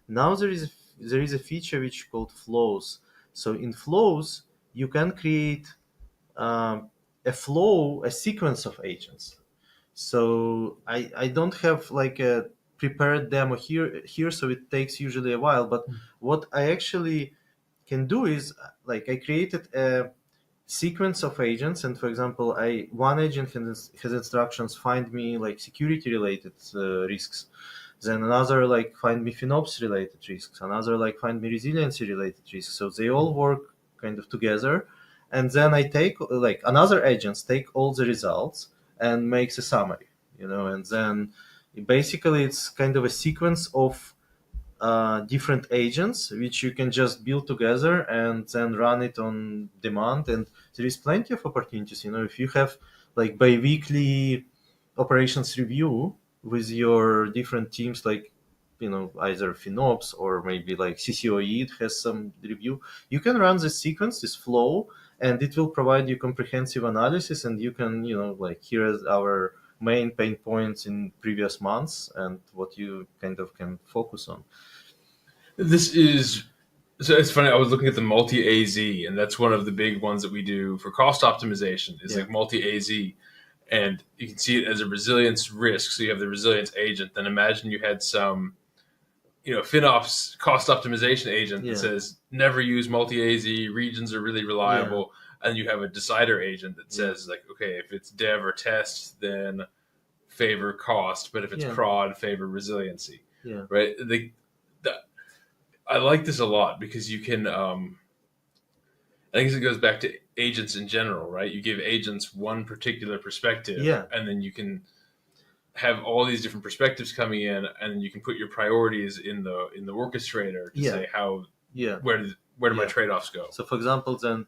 Now there is a feature which called flows. So in flows you can create a sequence of agents. So I don't have like a prepared demo here, so it takes usually a while. But what I actually can do is like I created a sequence of agents, and for example, one agent has instructions find me like security related risks, then another like find me FinOps related risks, another like find me resiliency related risks. So they all work kind of together, and then I take like another agents take all the results and makes a summary, and then basically it's kind of a sequence of different agents which you can just build together and then run it on demand. And there is plenty of opportunities, if you have like bi-weekly operations review with your different teams, like either FinOps or maybe like CCOE, it has some review. You can run this sequence, this flow, and it will provide you comprehensive analysis, and you can like here is our main pain points in previous months and what you kind of can focus on. This is so it's funny. I was looking at the multi AZ, and that's one of the big ones that we do for cost optimization. Is Yeah. like multi AZ, and you can see it as a resilience risk. So you have the resilience agent. Then imagine you had some, FinOps cost optimization agent that Yeah. says never use multi AZ. Regions are really Yeah. reliable. And you have a decider agent that Yeah. says like, okay, if it's dev or test, then favor cost, but if it's Yeah. prod, favor resiliency. Yeah. Right? The I like this a lot because you can. I think it goes back to agents in general, right? You give agents one particular perspective, Yeah. and then you can have all these different perspectives coming in, and you can put your priorities in the orchestrator to Yeah. say how Yeah. where do my Yeah. trade offs go? So for example, then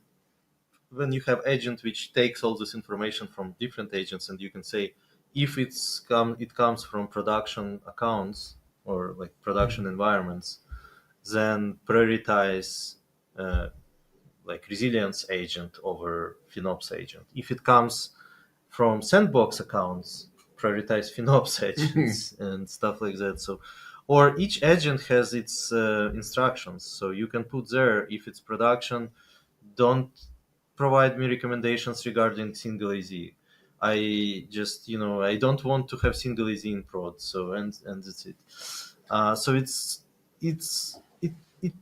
when you have agent which takes all this information from different agents, and you can say if it comes from production accounts or like production environments, then prioritize like resilience agent over FinOps agent. If it comes from sandbox accounts, prioritize FinOps agents and stuff like that. So, or each agent has its instructions. So you can put there, if it's production, don't provide me recommendations regarding single AZ. I just, I don't want to have single AZ in prod. So, and that's it. So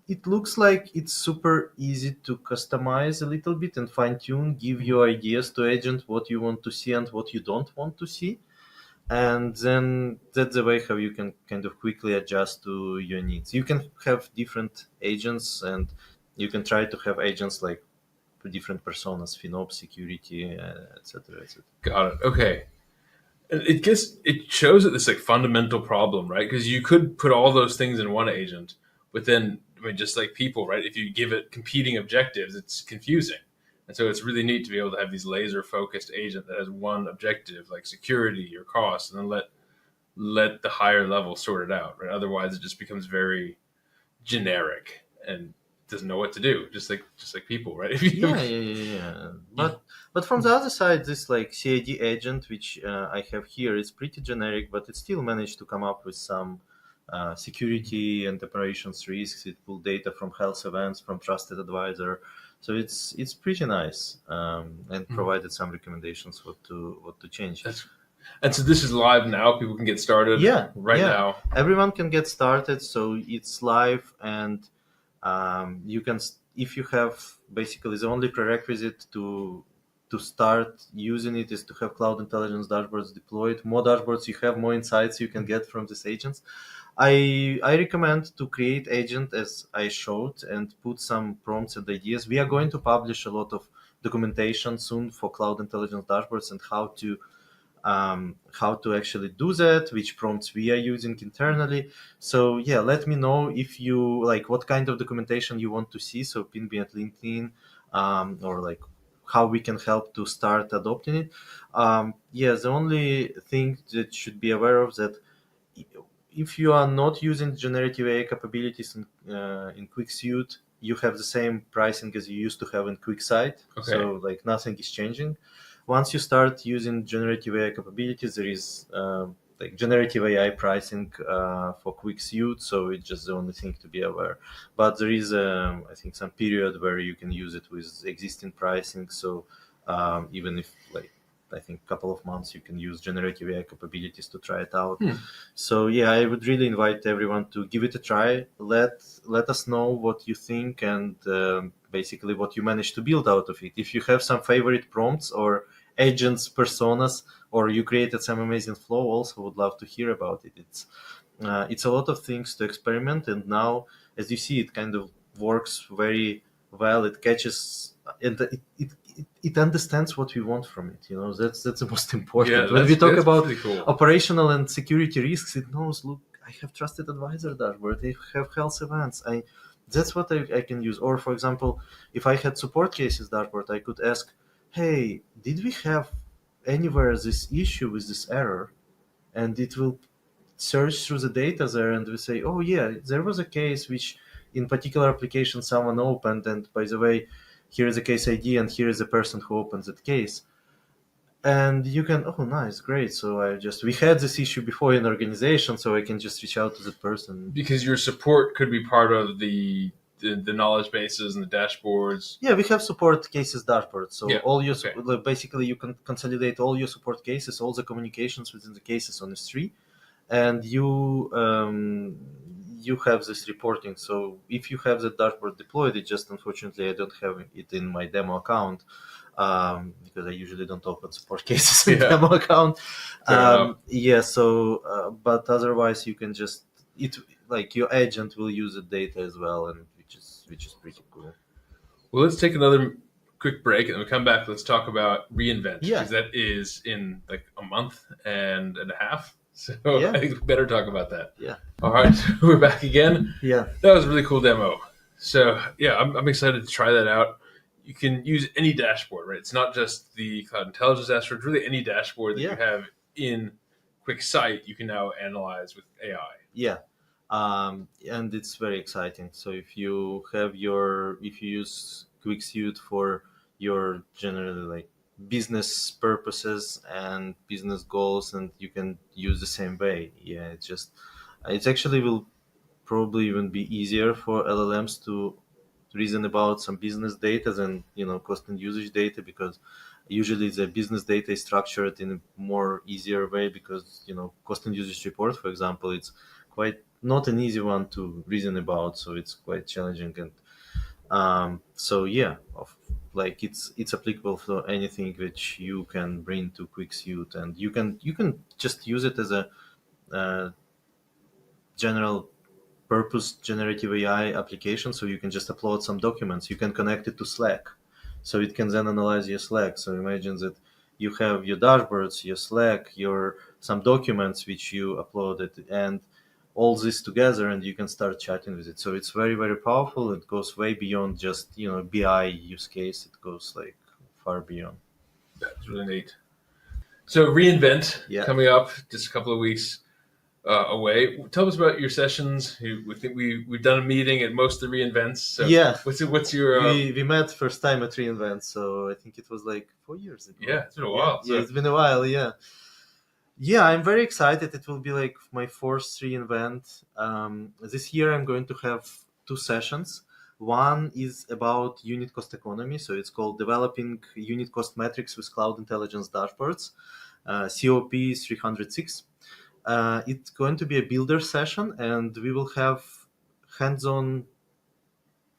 it looks like it's super easy to customize a little bit and fine tune, give your ideas to agent what you want to see and what you don't want to see, and then that's the way how you can kind of quickly adjust to your needs. You can have different agents, and you can try to have agents like different personas, FinOps, security, etc., etc. Got it. Okay. And it shows that this like fundamental problem, right? Because you could put all those things in one agent, but then I mean, just like people, right? If you give it competing objectives, it's confusing. And so it's really neat to be able to have these laser focused agent that has one objective, like security or cost, and then let the higher level sort it out, right? Otherwise, it just becomes very generic and doesn't know what to do, just like people, right? Yeah. But from the other side, this like CID agent, which I have here, is pretty generic, but it still managed to come up with some security and operations risks. It pulled data from health events, from trusted advisor, so it's pretty nice, and provided some recommendations what to change. And so this is live now. People can get started. Right now. Everyone can get started. So it's live, and you can, if you have, basically the only prerequisite to start using it is to have cloud intelligence dashboards deployed. More dashboards you have, more insights you can get from these agents. I recommend to create agent as I showed and put some prompts and ideas. We are going to publish a lot of documentation soon for cloud intelligence dashboards and how to actually do that, which prompts we are using internally. So yeah, let me know if you like what kind of documentation you want to see. So ping me at LinkedIn, or like how we can help to start adopting it. The only thing that should be aware of that if you are not using generative AI capabilities in QuickSuite, you have the same pricing as you used to have in QuickSight. Okay. So like nothing is changing. Once you start using generative AI capabilities, there is like generative AI pricing for QuickSuite. So it's just the only thing to be aware. But there is, I think, some period where you can use it with existing pricing. So even if like I think a couple of months you can use generative AI capabilities to try it out. So yeah, I would really invite everyone to give it a try. Let us know what you think and basically what you manage to build out of it. If you have some favorite prompts or agents personas, or you created some amazing flow, also would love to hear about it. It's a lot of things to experiment, and now as you see, it kind of works very well. It catches and it understands what we want from it. That's the most important. When we talk about cool. operational and security risks, it knows, look, I have trusted advisor dashboard, they have health events, that's what I can use. Or for example, if I had support cases dashboard, I could ask, hey, did we have anywhere this issue with this error? And it will search through the data there, and we say, oh yeah, there was a case which in particular application someone opened, and by the way, here is a case ID and here is the person who opens that case. And you can, oh nice, great. So we had this issue before in organization, so I can just reach out to the person. Because your support could be part of the knowledge bases and the dashboards. Yeah, we have support cases dashboard. So all your okay. Basically you can consolidate all your support cases, all the communications within the cases on S3, and you have this reporting. So if you have the dashboard deployed, it just unfortunately I don't have it in my demo account because I usually don't open support cases in demo account. But otherwise you can just like your agent will use the data as well, and which is pretty cool. Well, let's take another quick break, and when we come back, let's talk about reInvent, because that is in like a month and a half. So I think we better talk about that. Yeah. All right, we're back again. Yeah. That was a really cool demo. So yeah, I'm excited to try that out. You can use any dashboard, right? It's not just the Cloud Intelligence dashboard. Really, any dashboard that you have in QuickSight, you can now analyze with AI. Yeah. and it's very exciting. So if you use QuickSuite for your generally like business purposes and business goals, and you can use the same way. Yeah, it's actually will probably even be easier for LLMs to reason about some business data than cost and usage data, because usually the business data is structured in a more easier way, because cost and usage report, for example, it's quite not an easy one to reason about, so it's quite challenging. And so yeah, like it's applicable for anything which you can bring to QuickSuite, and you can just use it as a uh, general purpose generative AI application. So you can just upload some documents. You can connect it to Slack, so it can then analyze your Slack. So imagine that you have your dashboards, your Slack, your some documents which you uploaded, and all this together, and you can start chatting with it. So it's very very powerful. It goes way beyond just BI use case. It goes like far beyond. That's really neat. So reInvent Yeah. coming up just a couple of weeks away. Tell us about your sessions. We think we've done a meeting at most of the reInvents. So Yeah. what's your We met first time at reInvent, so I think it was like 4 years ago. yeah, it's been a Yeah, while. yeah, it's been a while. Yeah, yeah, I'm very excited. It will be like my fourth reInvent. This year, I'm going to have two sessions. One is about unit cost economy, so it's called Developing Unit Cost Metrics with Cloud Intelligence Dashboards, COP 306. It's going to be a builder session, and we will have hands-on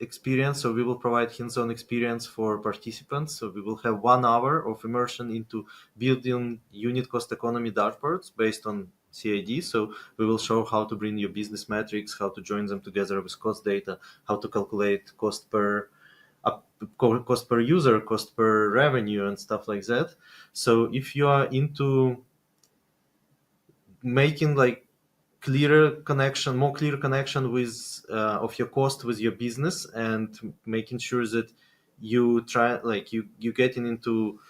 experience. So we will provide hands-on experience for participants. So we will have 1 hour of immersion into building unit cost economy dashboards based on CID. So we will show how to bring your business metrics, how to join them together with cost data, how to calculate cost per user, cost per revenue, and stuff like that. So if you are into making like more clear connection with of your cost with your business, and making sure that you try like you getting into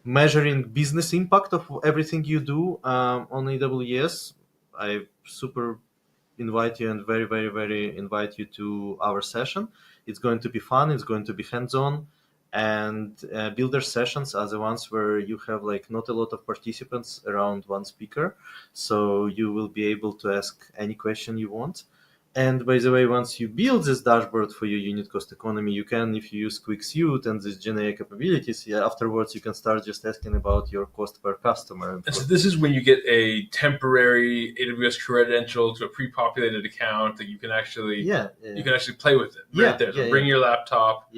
measuring business impact of everything you do on AWS. I super invite you, and very very very invite you to our session. It's going to be fun, it's going to be hands-on, and builder sessions are the ones where you have like not a lot of participants around one speaker, so you will be able to ask any question you want. And by the way, once you build this dashboard for your unit cost economy, you can, if you use QuickSuite and these GenAI capabilities, yeah, afterwards you can start just asking about your cost per customer. And so this is when you get a temporary AWS credential to a pre-populated account that you can actually you can actually play with it right there. So bring your laptop,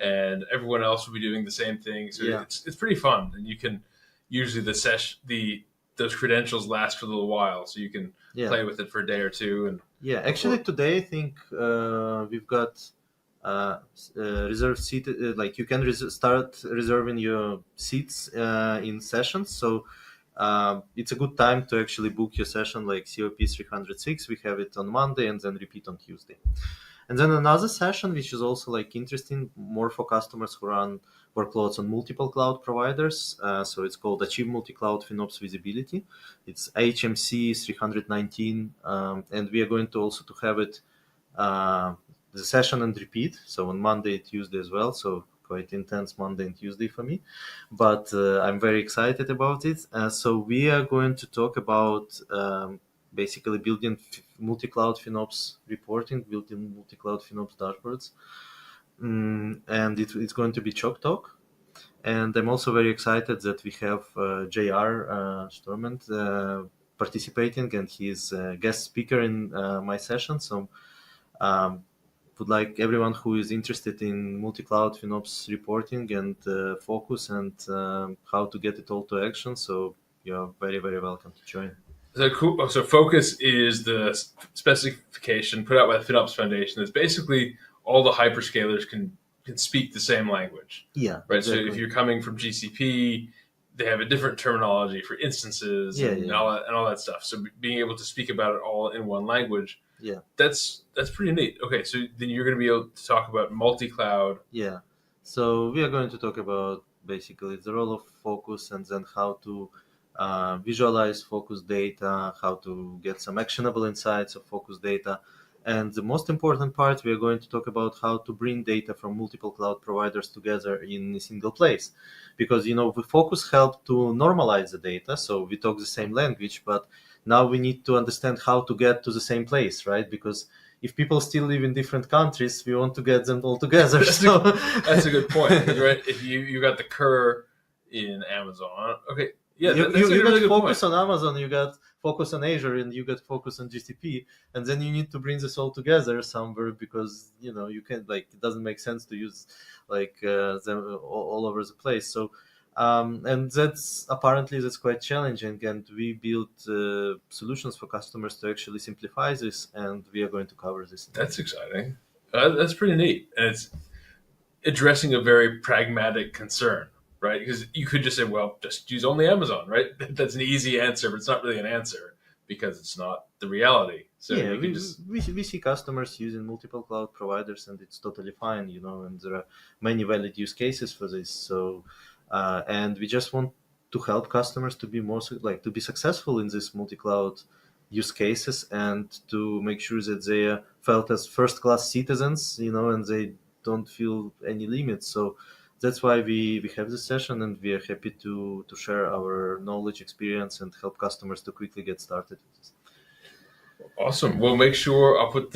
and everyone else will be doing the same thing. So it's pretty fun, and you can usually those credentials last for a little while, so you can play with it for a day or two. And actually today I think we've got reserved seat, like you can start reserving your seats in sessions. So it's a good time to actually book your session, like COP 306. We have it on Monday and then repeat on Tuesday. And then another session, which is also like interesting, more for customers who run workloads on multiple cloud providers. So it's called Achieve Multi-Cloud FinOps Visibility. It's HMC 319, and we are going to also to have it the session and repeat. So on Monday and Tuesday as well. So quite intense Monday and Tuesday for me, but I'm very excited about it. So we are going to talk about basically building multi-cloud FinOps reporting, building multi-cloud FinOps dashboards, and it's going to be Chalk Talk. And I'm also very excited that we have JR Storment participating, and he's a guest speaker in my session. So would like everyone who is interested in multi-cloud FinOps reporting and focus, and how to get it all to action. So you're very, very welcome to join. So cool. So Focus is the specification put out by the FinOps Foundation. It's basically all the hyperscalers can speak the same language. Yeah. Right. Exactly. So if you're coming from GCP, they have a different terminology for instances and all that stuff. So being able to speak about it all in one language, that's pretty neat. Okay, so then you're going to be able to talk about multi-cloud. Yeah. So we are going to talk about basically the role of Focus, and then how to visualize focus data, how to get some actionable insights of focus data. And the most important part, we are going to talk about how to bring data from multiple cloud providers together in a single place. Because, the focus helped to normalize the data, so we talk the same language, but now we need to understand how to get to the same place, right? Because if people still live in different countries, we want to get them all together. That's a good point, right? If you got the cur in Amazon, okay, yeah, you that's a really got good focus point. on Amazon, you got focus on Azure, and you got focus on GCP, and then you need to bring this all together somewhere because you can it doesn't make sense to use them all over the place. So and that's quite challenging, and we built solutions for customers to actually simplify this, and we are going to cover this. That's exciting. That's pretty neat, and it's addressing a very pragmatic concern, right? Because you could just say, well, just use only Amazon, right? That's an easy answer, but it's not really an answer because it's not the reality. So Yeah, you can just we see customers using multiple cloud providers, and it's totally fine, and there are many valid use cases for this. So, and we just want to help customers to be to be successful in these multi-cloud use cases, and to make sure that they are felt as first-class citizens, and they don't feel any limits. So that's why we have this session, and we are happy to share our knowledge, experience, and help customers to quickly get started with this. awesome. We'll make sure I'll put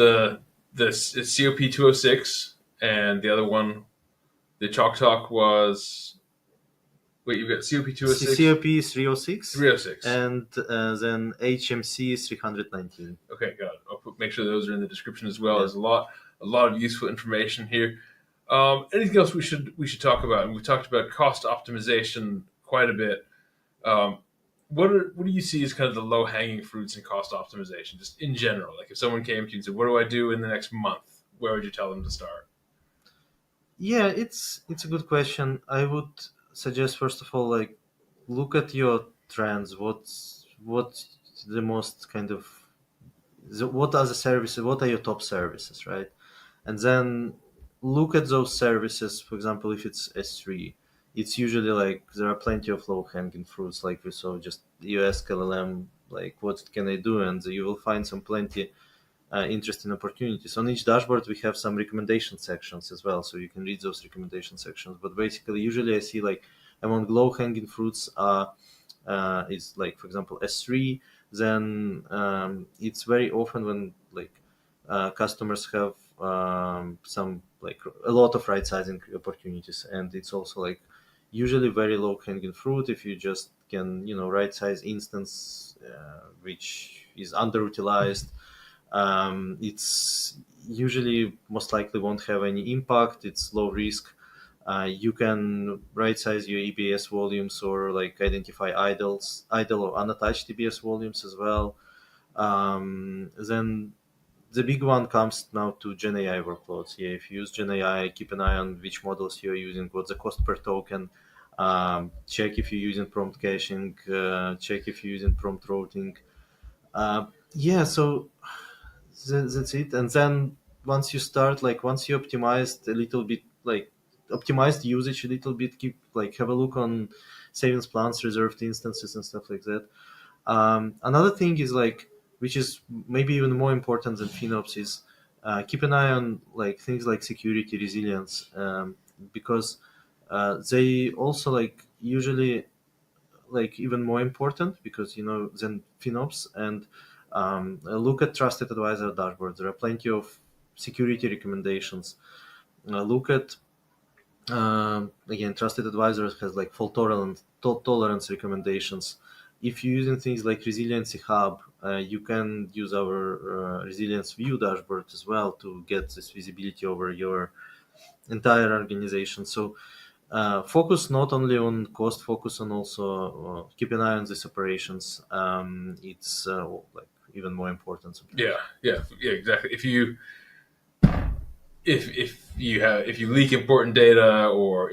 this it's COP 206 and the other one, the Chalk Talk was wait, you've got COP 206? COP 306 306. and then HMC 319. Okay, got it. Make sure those are in the description as well. Yeah. There's a lot of useful information here. Anything else we should talk about? And we talked about cost optimization quite a bit. What do you see as kind of the low hanging fruits in cost optimization, just in general? Like if someone came to you and said, "What do I do in the next month?" Where would you tell them to start? Yeah, it's a good question. I would suggest first of all, look at your trends. What's the most kind of what are the services? What are your top services, right? And then look at those services. For example, if it's S3, it's usually there are plenty of low hanging fruits, like we saw. Just you ask LLM, what can I do, and you will find some plenty interesting opportunities. On each dashboard, we have some recommendation sections as well, so you can read those recommendation sections. But basically, usually I see among low hanging fruits is for example S3. Then it's very often when customers have some a lot of right sizing opportunities, and it's also usually very low hanging fruit if you just can right size instance which is underutilized. It's usually most likely won't have any impact. It's low risk. You can right size your EBS volumes or identify idle or unattached EBS volumes as well. Then the big one comes now to Gen AI workloads. Yeah, if you use Gen AI, keep an eye on which models you're using, what's the cost per token. Check if you're using prompt caching. Check if you're using prompt routing. Yeah, so that's it. And then once you start, once you optimized a little bit, optimized usage a little bit, keep have a look on savings plans, reserved instances, and stuff like that. Another thing is which is maybe even more important than FinOps is keep an eye on things like security resilience, because they also usually even more important because than FinOps. And look at trusted advisor dashboards. There are plenty of security recommendations. Look at again, trusted advisors has fault tolerance recommendations. If you're using things like Resiliency Hub, you can use our Resilience View dashboard as well to get this visibility over your entire organization. So focus not only on cost, focus on also keep an eye on these operations. It's even more important sometimes. Yeah, exactly. If you leak important data or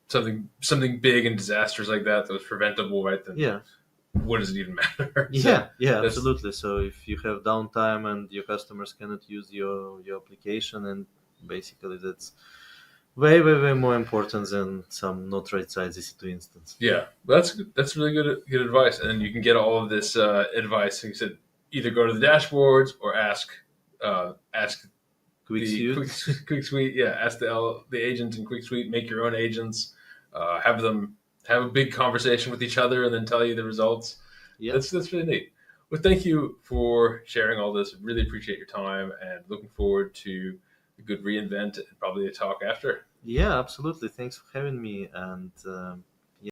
something big and disastrous like that was preventable, right? Then Yeah. What does it even matter? Absolutely. So if you have downtime and your customers cannot use your application, and basically that's way more important than some not right size EC2 instance. Yeah, that's really good advice. And then you can get all of this advice. Like you said, either go to the dashboards or ask Quick the suit. quick suite. Yeah, ask the agents in quick suite. Make your own agents. Have them have a big conversation with each other, and then tell you the results. Yeah. That's really neat. Well, thank you for sharing all this. Really appreciate your time, and looking forward to a good reinvent and probably a talk after. Yeah, absolutely. Thanks for having me. And